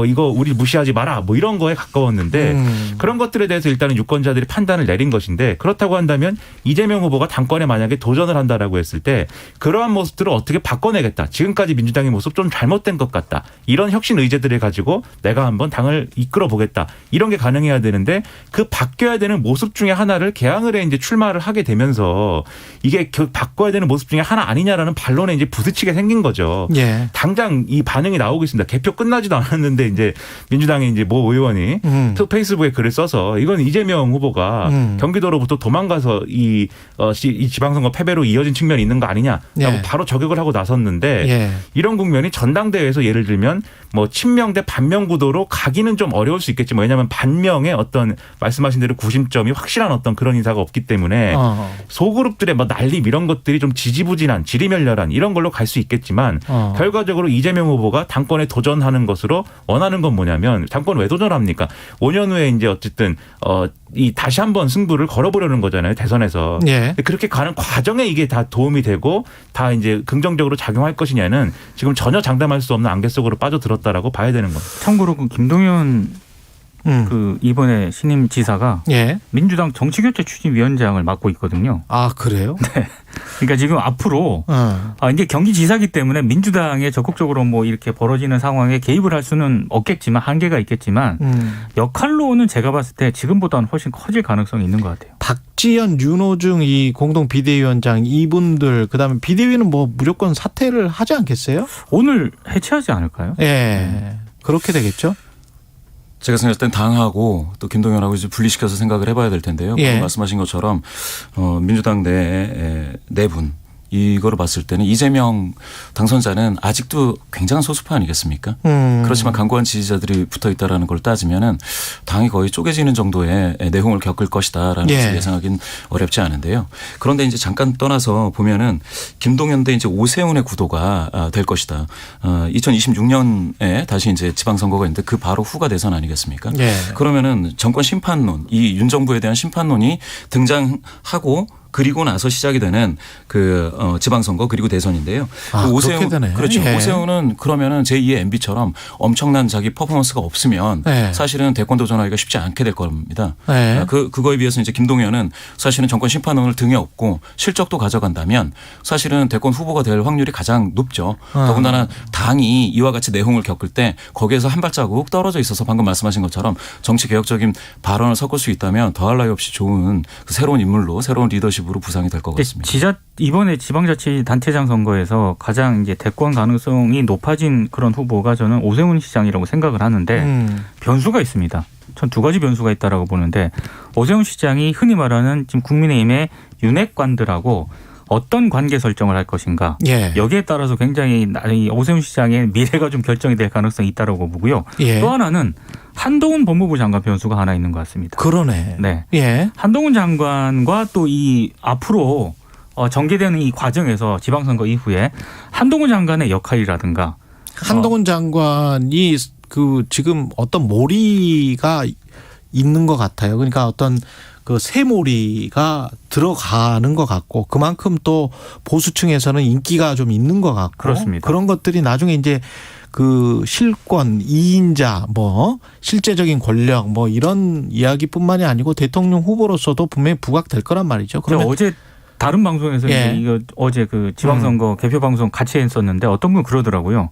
Speaker 4: 이거 우리 무시하지 마라 뭐 이런 거에 가까웠는데 그런 것들에 대해서 일단은 유권자들이 판단을 내린 것인데 그렇다고 한다면 이재명 후보가 당권에 만약에 도전을 한다라고 했을 때 그러한 모습들을 어떻게 바꿔내겠다. 지금까지 민주당의 모습 좀 잘못된 것 같다. 이런 혁신 의제들을 가지고 내가 한번 당을 이끌어 보겠다. 이런 게 가능해야 되는데 그 바뀌어야 되는 모습 중에 하나를 개항을 해 이제 출마를 하게 되면서 이게 바꿔야 되는 모습 중에 하나 아니냐라는 반론에 이제 부딪히게 생긴 거죠.
Speaker 1: 예.
Speaker 4: 당장 이 반응이 나오고 있습니다. 개표 끝나지도 않았는데 이제 민주당의 이제 모 의원이 페이스북에 글을 써서 이건 이재명 후보가 경기도로부터 도망가서 이 지방선거 패배로 이어진 측면이 있는 거 아니냐라고
Speaker 1: 예.
Speaker 4: 바로 저격을 하고 나섰는데
Speaker 1: 예.
Speaker 4: 이런 국면이 전당대회에서 예를 들면 뭐 친명 대 반명 구도로 가기는 좀 어려울 수 있겠지만 왜냐하면 반명의 어떤 말씀하신 대로 구심점이 확실한 어떤 그런 인사가 없기 때문에 소그룹들의 뭐 날림 이런 것들이 좀 지지부진한 지리멸렬한 이런 걸로 갈 수 있겠지만 결과적으로 이재명 후보가 당권에 도전하는 것으로 원하는 건 뭐냐면 당권 왜 도전합니까? 5년 후에 이제 어쨌든 이 다시 한번 승부를 걸어보려는 거잖아요. 대선에서.
Speaker 1: 예.
Speaker 4: 그렇게 가는 과정에 이게 다 도움이 되고 다 이제 긍정적으로 작용할 것이냐는 지금 전혀 장담할 수 없는 안개 속으로 빠져들었다라고 봐야 되는 겁니다.
Speaker 3: 참고로 그 김동연 그 이번에 신임 지사가
Speaker 1: 예.
Speaker 3: 민주당 정치교체 추진위원장을 맡고 있거든요.
Speaker 1: 아 그래요?
Speaker 3: 네. 그러니까 지금 앞으로 이제 경기지사기 때문에 민주당에 적극적으로 뭐 이렇게 벌어지는 상황에 개입을 할 수는 없겠지만 한계가 있겠지만 역할로는 제가 봤을 때 지금보다는 훨씬 커질 가능성이 있는 것 같아요.
Speaker 1: 박지현, 윤호중 이 공동 비대위원장 이분들 그다음에 비대위는 뭐 무조건 사퇴를 하지 않겠어요?
Speaker 3: 오늘 해체하지 않을까요?
Speaker 1: 예. 그렇게 되겠죠?
Speaker 2: 제가 생각할 땐 당하고 또 김동연하고 이제 분리시켜서 생각을 해봐야 될 텐데요.
Speaker 1: 예.
Speaker 2: 말씀하신 것처럼 민주당 내 네 분 이거를 봤을 때는 이재명 당선자는 아직도 굉장한 소수파 아니겠습니까? 그렇지만 강고한 지지자들이 붙어 있다라는 걸 따지면은 당이 거의 쪼개지는 정도의 내홍을 겪을 것이다라는 것을 예상하기는 어렵지 않은데요. 그런데 이제 잠깐 떠나서 보면은 김동연 대 이제 오세훈의 구도가 될 것이다. 2026년에 다시 이제 지방선거가 있는데 그 바로 후가 대선 아니겠습니까?
Speaker 1: 예.
Speaker 2: 그러면은 정권 심판론, 이 윤 정부에 대한 심판론이 등장하고 그리고 나서 시작이 되는 지방선거 그리고 대선인데요.
Speaker 1: 그렇게 되네.
Speaker 2: 그렇죠.
Speaker 1: 예.
Speaker 2: 오세훈은 그러면은 제2의 MB처럼 엄청난 자기 퍼포먼스가 없으면 사실은 대권 도전하기가 쉽지 않게 될 겁니다. 그거에 비해서 이제 김동연은 사실은 정권 심판론을 등에 업고 실적도 가져간다면 사실은 대권 후보가 될 확률이 가장 높죠. 더군다나 당이 이와 같이 내홍을 겪을 때 거기에서 한 발자국 떨어져 있어서 방금 말씀하신 것처럼 정치 개혁적인 발언을 섞을 수 있다면 더할 나위 없이 좋은 새로운 인물로 새로운 리더십 으로 부상이 될 것 같습니다.
Speaker 3: 이번에 지방자치단체장 선거에서 가장 이제 대권 가능성이 높아진 그런 후보가 저는 오세훈 시장이라고 생각을 하는데 변수가 있습니다. 전 두 가지 변수가 있다라고 보는데 오세훈 시장이 흔히 말하는 지금 국민의힘의 윤핵관들하고 어떤 관계 설정을 할 것인가. 여기에 따라서 굉장히 오세훈 시장의 미래가 좀 결정이 될 가능성이 있다라고 보고요. 또 하나는 한동훈 법무부 장관 변수가 하나 있는 것 같습니다.
Speaker 1: 그러네.
Speaker 3: 네. 한동훈 장관과 또 이 앞으로 전개되는 이 과정에서 지방선거 이후에 한동훈 장관의 역할이라든가
Speaker 1: 한동훈 장관이 지금 어떤 몰이가 있는 것 같아요. 그러니까 어떤 새몰이가 들어가는 것 같고 그만큼 또 보수층에서는 인기가 좀 있는 것 같고
Speaker 3: 그렇습니다.
Speaker 1: 그런 것들이 나중에 이제 실권, 2인자, 실제적인 권력, 이런 이야기뿐만이 아니고 대통령 후보로서도 분명히 부각될 거란 말이죠. 그러면
Speaker 3: 어제 다른 방송에서 어제 지방선거 개표 방송 같이 했었는데 어떤 분 그러더라고요.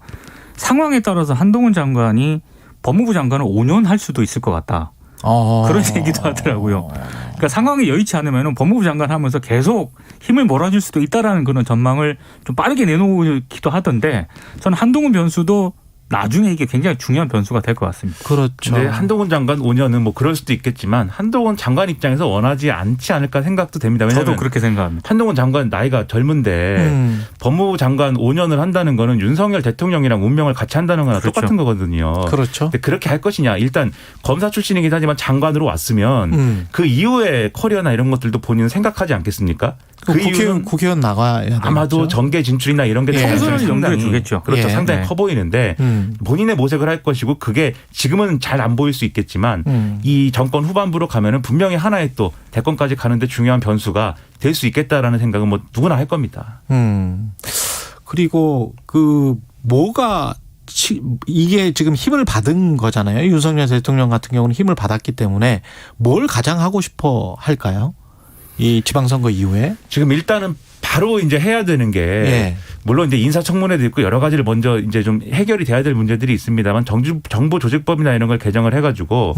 Speaker 3: 상황에 따라서 한동훈 장관이 법무부 장관을 5년 할 수도 있을 것 같다. 그런 얘기도 하더라고요. 그러니까 상황이 여의치 않으면 법무부 장관 하면서 계속 힘을 몰아줄 수도 있다라는 그런 전망을 좀 빠르게 내놓기도 하던데 저는 한동훈 변수도 나중에 이게 굉장히 중요한 변수가 될 것 같습니다.
Speaker 1: 그렇죠.
Speaker 4: 근데 한동훈 장관 5년은 그럴 수도 있겠지만 한동훈 장관 입장에서 원하지 않지 않을까 생각도 됩니다. 왜냐하면
Speaker 3: 저도 그렇게 생각합니다.
Speaker 4: 한동훈 장관 나이가 젊은데 법무부 장관 5년을 한다는 거는 윤석열 대통령이랑 운명을 같이 한다는 거나 똑같은 거거든요.
Speaker 1: 그렇죠.
Speaker 4: 근데 그렇게 할 것이냐. 일단 검사 출신이긴 하지만 장관으로 왔으면 그 이후에 커리어나 이런 것들도 본인은 생각하지 않겠습니까?
Speaker 1: 국회의원 나가야 되겠죠.
Speaker 4: 아마도 정계 진출이나 이런 게
Speaker 3: 총선을 염두에 주겠죠.
Speaker 4: 그렇죠. 상당히 커 보이는데 본인의 모색을 할 것이고 그게 지금은 잘 안 보일 수 있겠지만 이 정권 후반부로 가면은 분명히 하나의 또 대권까지 가는데 중요한 변수가 될 수 있겠다라는 생각은 누구나 할 겁니다.
Speaker 1: 그리고 이게 지금 힘을 받은 거잖아요. 윤석열 대통령 같은 경우는 힘을 받았기 때문에 뭘 가장 하고 싶어 할까요? 이 지방선거 이후에
Speaker 4: 지금 일단은 바로 이제 해야 되는 게 물론 이제 인사청문회도 있고 여러 가지를 먼저 이제 좀 해결이 돼야 될 문제들이 있습니다만 정부 조직법이나 이런 걸 개정을 해가지고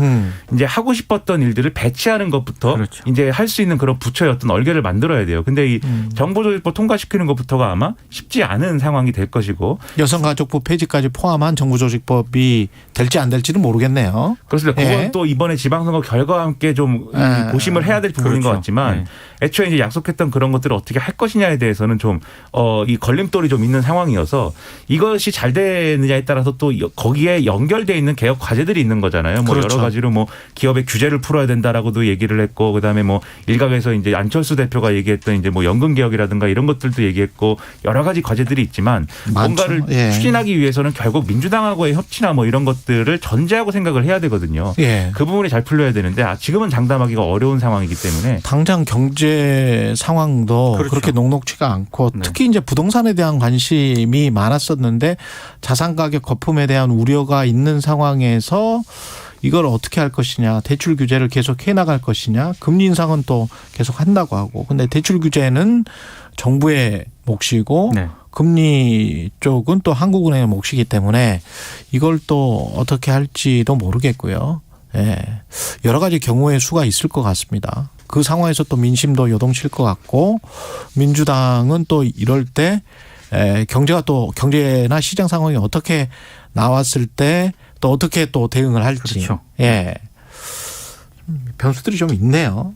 Speaker 4: 이제 하고 싶었던 일들을 배치하는 것부터 이제 할 수 있는 그런 부처의 어떤 얼개를 만들어야 돼요. 근데 이 정부조직법 통과시키는 것부터가 아마 쉽지 않은 상황이 될 것이고
Speaker 1: 여성가족부 폐지까지 포함한 정부조직법이 될지 안 될지는 모르겠네요.
Speaker 4: 그렇습니다. 그건 또 이번에 지방선거 결과와 함께 좀 고심을 해야 될 부분인 것 같지만 애초에 이제 약속했던 그런 것들을 어떻게 할 것이냐에 대해서는 좀 이 걸림돌이 좀 있는 상황이어서 이것이 잘 되느냐에 따라서 또 거기에 연결돼 있는 개혁 과제들이 있는 거잖아요. 여러 가지로 기업의 규제를 풀어야 된다라고도 얘기를 했고 그다음에 일각에서 이제 안철수 대표가 얘기했던 이제 연금 개혁이라든가 이런 것들도 얘기했고 여러 가지 과제들이 있지만 뭔가를 추진하기 위해서는 결국 민주당하고의 협치나 이런 것들을 전제하고 생각을 해야 되거든요. 그 부분이 잘 풀려야 되는데 지금은 장담하기가 어려운 상황이기 때문에
Speaker 1: 당장 경제 상황도 그렇게 녹록치가 않고 특히 이제 부동산에 대한 관심이 많았었는데 자산 가격 거품에 대한 우려가 있는 상황에서 이걸 어떻게 할 것이냐, 대출 규제를 계속 해나갈 것이냐, 금리 인상은 또 계속 한다고 하고, 근데 대출 규제는 정부의 몫이고 금리 쪽은 또 한국은행의 몫이기 때문에 이걸 또 어떻게 할지도 모르겠고요. 여러 가지 경우의 수가 있을 것 같습니다. 그 상황에서 또 민심도 요동칠 것 같고 민주당은 또 이럴 때 경제나 시장 상황이 어떻게 나왔을 때 또 어떻게 또 대응을 할지.
Speaker 3: 그렇죠.
Speaker 1: 예. 변수들이 좀 있네요.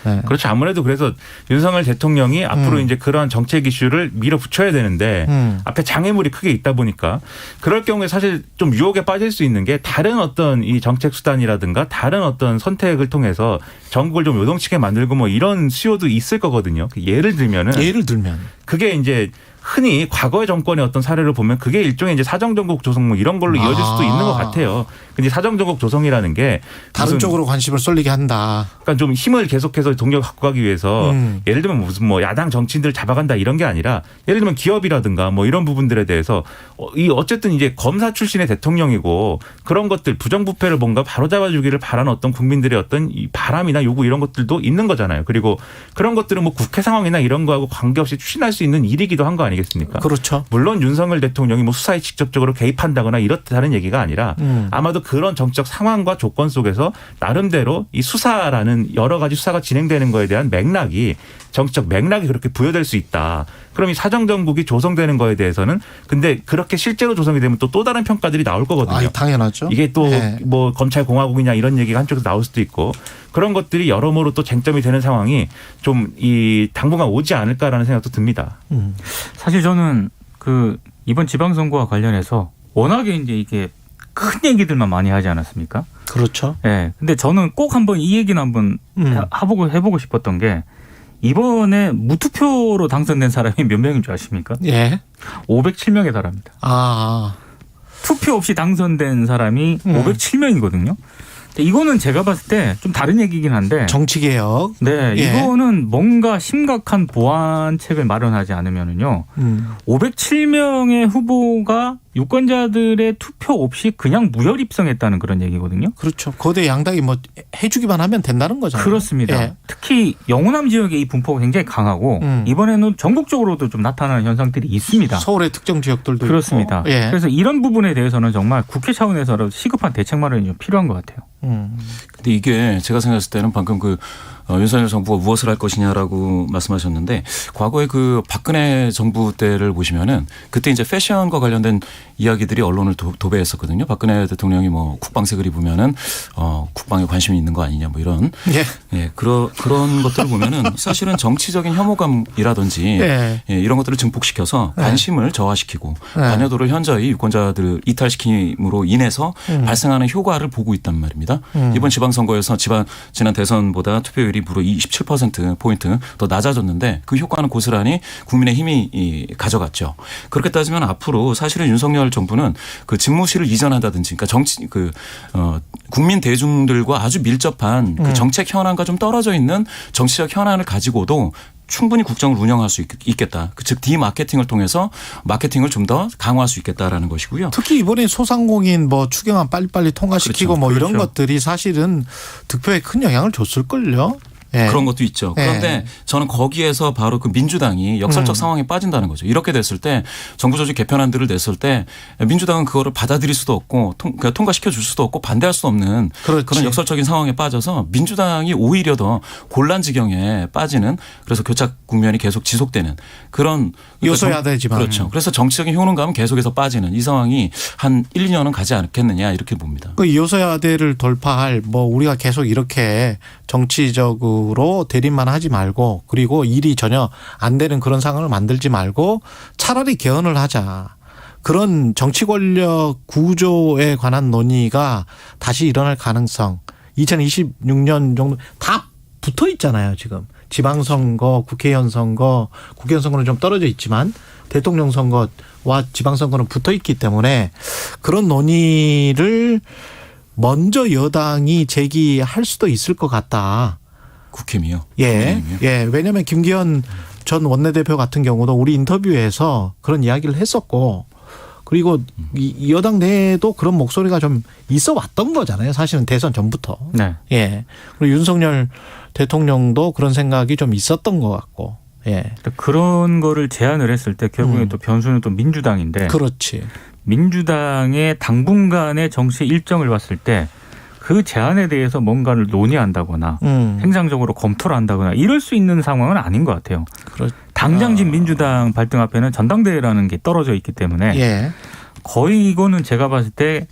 Speaker 1: 네.
Speaker 4: 그렇죠. 아무래도 그래서 윤석열 대통령이 앞으로 이제 그러한 정책 이슈를 밀어붙여야 되는데 앞에 장애물이 크게 있다 보니까 그럴 경우에 사실 좀 유혹에 빠질 수 있는 게 다른 어떤 이 정책 수단이라든가 다른 어떤 선택을 통해서 전국을 좀 요동치게 만들고 뭐 이런 수요도 있을 거거든요. 예를 들면 그게 이제 흔히 과거의 정권의 어떤 사례를 보면 그게 일종의 이제 사정전국 조성 뭐 이런 걸로 이어질 수도 있는 것 같아요. 근데 사정전국 조성이라는 게
Speaker 1: 다른 쪽으로 관심을 쏠리게 한다.
Speaker 4: 그러니까 좀 힘을 계속해서 동력 갖고 가기 위해서 예를 들면 무슨 뭐 야당 정치인들 잡아간다 이런 게 아니라 예를 들면 기업이라든가 뭐 이런 부분들에 대해서 이 어쨌든 이제 검사 출신의 대통령이고 그런 것들 부정부패를 뭔가 바로잡아주기를 바라는 어떤 국민들의 어떤 이 바람이나 요구 이런 것들도 있는 거잖아요. 그리고 그런 것들은 뭐 국회 상황이나 이런 거하고 관계없이 추진할 수 있는 일이기도 한 거 아니겠습니까?
Speaker 1: 그렇죠.
Speaker 4: 물론 윤석열 대통령이 뭐 수사에 직접적으로 개입한다거나 이렇다는 얘기가 아니라 아마도 그런 정치적 상황과 조건 속에서 나름대로 이 수사라는 여러 가지 수사가 진행되는 거에 대한 맥락이 정치적 맥락이 그렇게 부여될 수 있다. 그럼 이 사정정국이 조성되는 거에 대해서는 근데 그렇게 실제로 조성이 되면 또 다른 평가들이 나올 거거든요.
Speaker 1: 당연하죠.
Speaker 4: 이게 또 뭐 검찰공화국이냐 이런 얘기가 한쪽에서 나올 수도 있고 그런 것들이 여러모로 또 쟁점이 되는 상황이 좀 이 당분간 오지 않을까라는 생각도 듭니다.
Speaker 3: 사실 저는 그 이번 지방선거와 관련해서 워낙에 이제 이게 큰 얘기들만 많이 하지 않았습니까?
Speaker 1: 그렇죠.
Speaker 3: 네. 근데 저는 꼭 한번 이 얘기는 한번 해보고 싶었던 게 이번에 무투표로 당선된 사람이 몇 명인 줄 아십니까?
Speaker 1: 예.
Speaker 3: 507명에 달합니다. 투표 없이 당선된 사람이 507명이거든요. 이거는 제가 봤을 때 좀 다른 얘기긴 한데
Speaker 1: 정치개혁.
Speaker 3: 네, 이거는 뭔가 심각한 보완책을 마련하지 않으면은요. 507명의 후보가 유권자들의 투표 없이 그냥 무혈 입성했다는 그런 얘기거든요.
Speaker 1: 그렇죠. 거대 양당이 뭐 해주기만 하면 된다는 거잖아요.
Speaker 3: 그렇습니다.
Speaker 1: 예.
Speaker 3: 특히 영호남 지역의 이 분포가 굉장히 강하고 이번에는 전국적으로도 좀 나타나는 현상들이 있습니다.
Speaker 1: 서울의 특정 지역들도
Speaker 3: 그렇습니다.
Speaker 1: 있고. 예.
Speaker 3: 그래서 이런 부분에 대해서는 정말 국회 차원에서라도 시급한 대책 마련이 좀 필요한 것 같아요.
Speaker 2: 근데 이게 제가 생각했을 때는 방금 그 윤석열 정부가 무엇을 할 것이냐라고 말씀하셨는데 과거에 그 박근혜 정부 때를 보시면은 그때 이제 패션과 관련된 이야기들이 언론을 도배했었거든요. 박근혜 대통령이 뭐 국방색을 입으면은 국방에 관심이 있는 거 아니냐 뭐 이런 그런 것들을 보면은 사실은 정치적인 혐오감이라든지 이런 것들을 증폭시켜서 관심을 저하시키고 관여도를 현저히 유권자들을 이탈시킴으로 인해서 발생하는 효과를 보고 있단 말입니다. 이번 지방선거에서 지난 대선보다 투표율이 무려 27%포인트 더 낮아졌는데 그 효과는 고스란히 국민의힘이 가져갔죠. 그렇게 따지면 앞으로 사실은 윤석열 정부는 그 집무실을 이전한다든지 그러니까 국민 대중들과 아주 밀접한 그 정책 현안과 좀 떨어져 있는 정치적 현안을 가지고도 충분히 국정을 운영할 수 있겠다. 즉 디마케팅을 통해서 마케팅을 좀 더 강화할 수 있겠다라는 것이고요.
Speaker 1: 특히 이번에 소상공인 뭐 추경안 빨리빨리 통과시키고 뭐 이런 것들이 사실은 득표에 큰 영향을 줬을걸요. 예.
Speaker 2: 그런 것도 있죠. 그런데 저는 거기에서 바로 그 민주당이 역설적 상황에 빠진다는 거죠. 이렇게 됐을 때 정부 조직 개편안들을 냈을 때 민주당은 그거를 받아들일 수도 없고 통과시켜 줄 수도 없고 반대할 수도 없는 그런 역설적인 상황에 빠져서 민주당이 오히려 더 곤란 지경에 빠지는 그래서 교착 국면이 계속 지속되는 그런
Speaker 1: 여소야대지만
Speaker 2: 그렇죠. 그래서 정치적인 효능감은 계속해서 빠지는 이 상황이 한 1, 2년은 가지 않겠느냐 이렇게 봅니다.
Speaker 1: 그 여소야대를 돌파할 뭐 우리가 계속 이렇게 정치적으로 대립만 하지 말고 그리고 일이 전혀 안 되는 그런 상황을 만들지 말고 차라리 개헌을 하자. 그런 정치 권력 구조에 관한 논의가 다시 일어날 가능성 2026년 정도 다 붙어 있잖아요. 지금 지방선거, 국회의원 선거, 국회의원 선거는 좀 떨어져 있지만 대통령 선거와 지방선거는 붙어 있기 때문에 그런 논의를 먼저 여당이 제기할 수도 있을 것 같다.
Speaker 2: 국힘이요?
Speaker 1: 예. 왜냐하면 김기현 전 원내대표 같은 경우도 우리 인터뷰에서 그런 이야기를 했었고 그리고 여당 내에도 그런 목소리가 좀 있어 왔던 거잖아요. 사실은 대선 전부터.
Speaker 3: 네.
Speaker 1: 예. 그리고 윤석열 대통령도 그런 생각이 좀 있었던 것 같고. 예.
Speaker 3: 그런 거를 제안을 했을 때 결국에 또 변수는 또 민주당인데.
Speaker 1: 그렇지.
Speaker 3: 민주당의 당분간의 정치 일정을 봤을 때 그 제안에 대해서 뭔가를 논의한다거나 행상적으로 검토를 한다거나 이럴 수 있는 상황은 아닌 것 같아요. 당장진 민주당 발등 앞에는 전당대회라는 게 떨어져 있기 때문에 거의 이거는 제가 봤을 때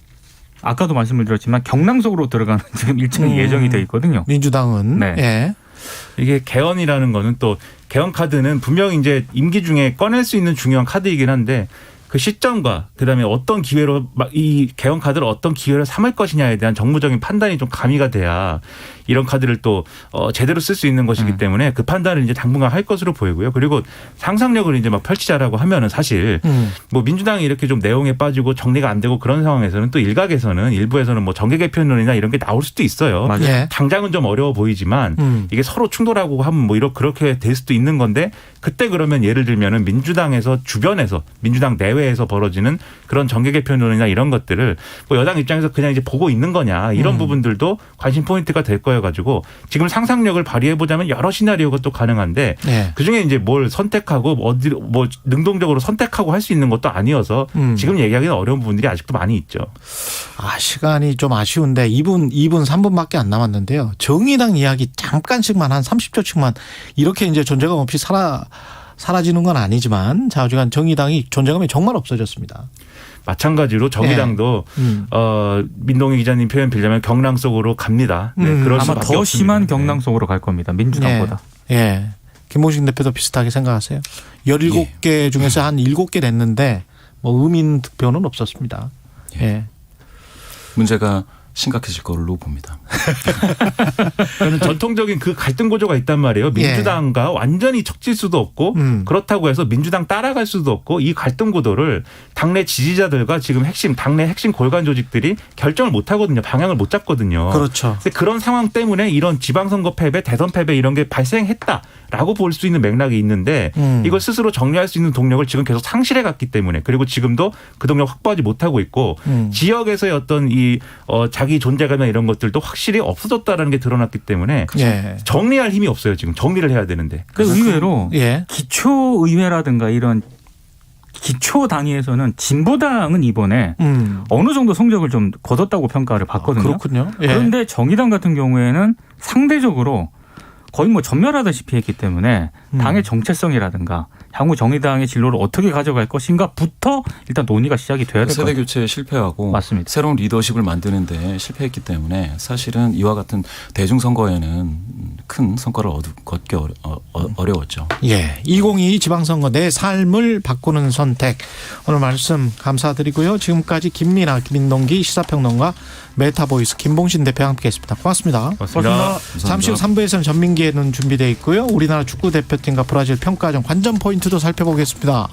Speaker 3: 아까도 말씀을 드렸지만 경남 속으로 들어가는 지금 일정이 예정이 돼 있거든요.
Speaker 1: 민주당은.
Speaker 3: 네.
Speaker 1: 예.
Speaker 4: 이게 개헌이라는 거는 또 개헌 카드는 분명히 이제 임기 중에 꺼낼 수 있는 중요한 카드이긴 한데 그 시점과 그다음에 어떤 기회로 이 개헌 카드를 어떤 기회로 삼을 것이냐에 대한 정무적인 판단이 좀 가미가 돼야 이런 카드를 또 제대로 쓸 수 있는 것이기 때문에 그 판단을 이제 당분간 할 것으로 보이고요. 그리고 상상력을 이제 막 펼치자라고 하면은 사실 뭐 민주당이 이렇게 좀 내용에 빠지고 정리가 안 되고 그런 상황에서는 또 일각에서는 일부에서는 뭐 정계 개편론이나 이런 게 나올 수도 있어요.
Speaker 3: 맞아요.
Speaker 4: 당장은 좀 어려워 보이지만 이게 서로 충돌하고 하면 뭐 그렇게 될 수도 있는 건데 그때 그러면 예를 들면은 민주당에서 주변에서 민주당 내외에서 벌어지는 그런 정계 개편론이나 이런 것들을 뭐 여당 입장에서 그냥 이제 보고 있는 거냐 이런 부분들도 관심 포인트가 될 거여 가지고 지금 상상력을 발휘해 보자면 여러 시나리오가 또 가능한데
Speaker 1: 네.
Speaker 4: 그중에 이제 뭘 선택하고 어디로 뭐 능동적으로 선택하고 할 수 있는 것도 아니어서 지금 얘기하기는 어려운 부분들이 아직도 많이 있죠.
Speaker 1: 시간이 좀 아쉬운데 2분 3분밖에 안 남았는데요. 정의당 이야기 잠깐씩만 한 30초씩만 이렇게 이제 존재감 없이 사라지는 건 아니지만 좌우지간 정의당이 존재감이 정말 없어졌습니다.
Speaker 4: 마찬가지로 정의당도 민동희 기자님 표현 빌자면 경랑 속으로 갑니다. 네, 그럴
Speaker 3: 아마
Speaker 4: 수밖에
Speaker 3: 더
Speaker 4: 없습니다.
Speaker 3: 심한 경랑 속으로 갈 겁니다. 민주당보다.
Speaker 1: 예. 김봉식 대표도 비슷하게 생각하세요? 17개 중에서 한 7개 냈는데 뭐 의민 득표는 없었습니다. 예.
Speaker 2: 문제가 심각해질 걸로 봅니다.
Speaker 4: 저는 전통적인 그 갈등 구조가 있단 말이에요. 민주당과 완전히 척질 수도 없고 그렇다고 해서 민주당 따라갈 수도 없고 이 갈등 구도를 당내 지지자들과 지금 당내 핵심 골간 조직들이 결정을 못 하거든요. 방향을 못 잡거든요.
Speaker 1: 그렇죠.
Speaker 4: 그런 상황 때문에 이런 지방선거 패배, 대선 패배 이런 게 발생했다라고 볼 수 있는 맥락이 있는데 이걸 스스로 정리할 수 있는 동력을 지금 계속 상실해 갔기 때문에 그리고 지금도 그 동력 확보하지 못하고 있고 지역에서의 어떤 자기 존재감이나 이런 것들도 확실히 없어졌다라는 게 드러났기 때문에 정리할 힘이 없어요. 지금 정리를 해야 되는데.
Speaker 3: 그래서 의외로 기초의회라든가 이런 기초 단위에서는 진보당은 이번에 어느 정도 성적을 좀 거뒀다고 평가를 받거든요.
Speaker 1: 그렇군요.
Speaker 3: 그런데 정의당 같은 경우에는 상대적으로 거의 뭐 전멸하다시피 했기 때문에 당의 정체성이라든가 향후 정의당의 진로를 어떻게 가져갈 것인가부터 일단 논의가 시작이 돼야 될 것 같아요.
Speaker 2: 세대 교체에 실패하고
Speaker 3: 맞습니다.
Speaker 2: 새로운 리더십을 만드는 데 실패했기 때문에 사실은 이와 같은 대중선거에는 큰 성과를 얻기 어려웠죠.
Speaker 1: 예, 2022 지방선거 내 삶을 바꾸는 선택. 오늘 말씀 감사드리고요. 지금까지 김민아, 김민동기 시사평론가 메타보이스 김봉신 대표와 함께했습니다. 고맙습니다.
Speaker 4: 고맙습니다.
Speaker 1: 잠시 후 3부에서는 전민기의 눈 준비되어 있고요. 우리나라 축구대표팀과 브라질 평가전 관전 포인트도 살펴보겠습니다.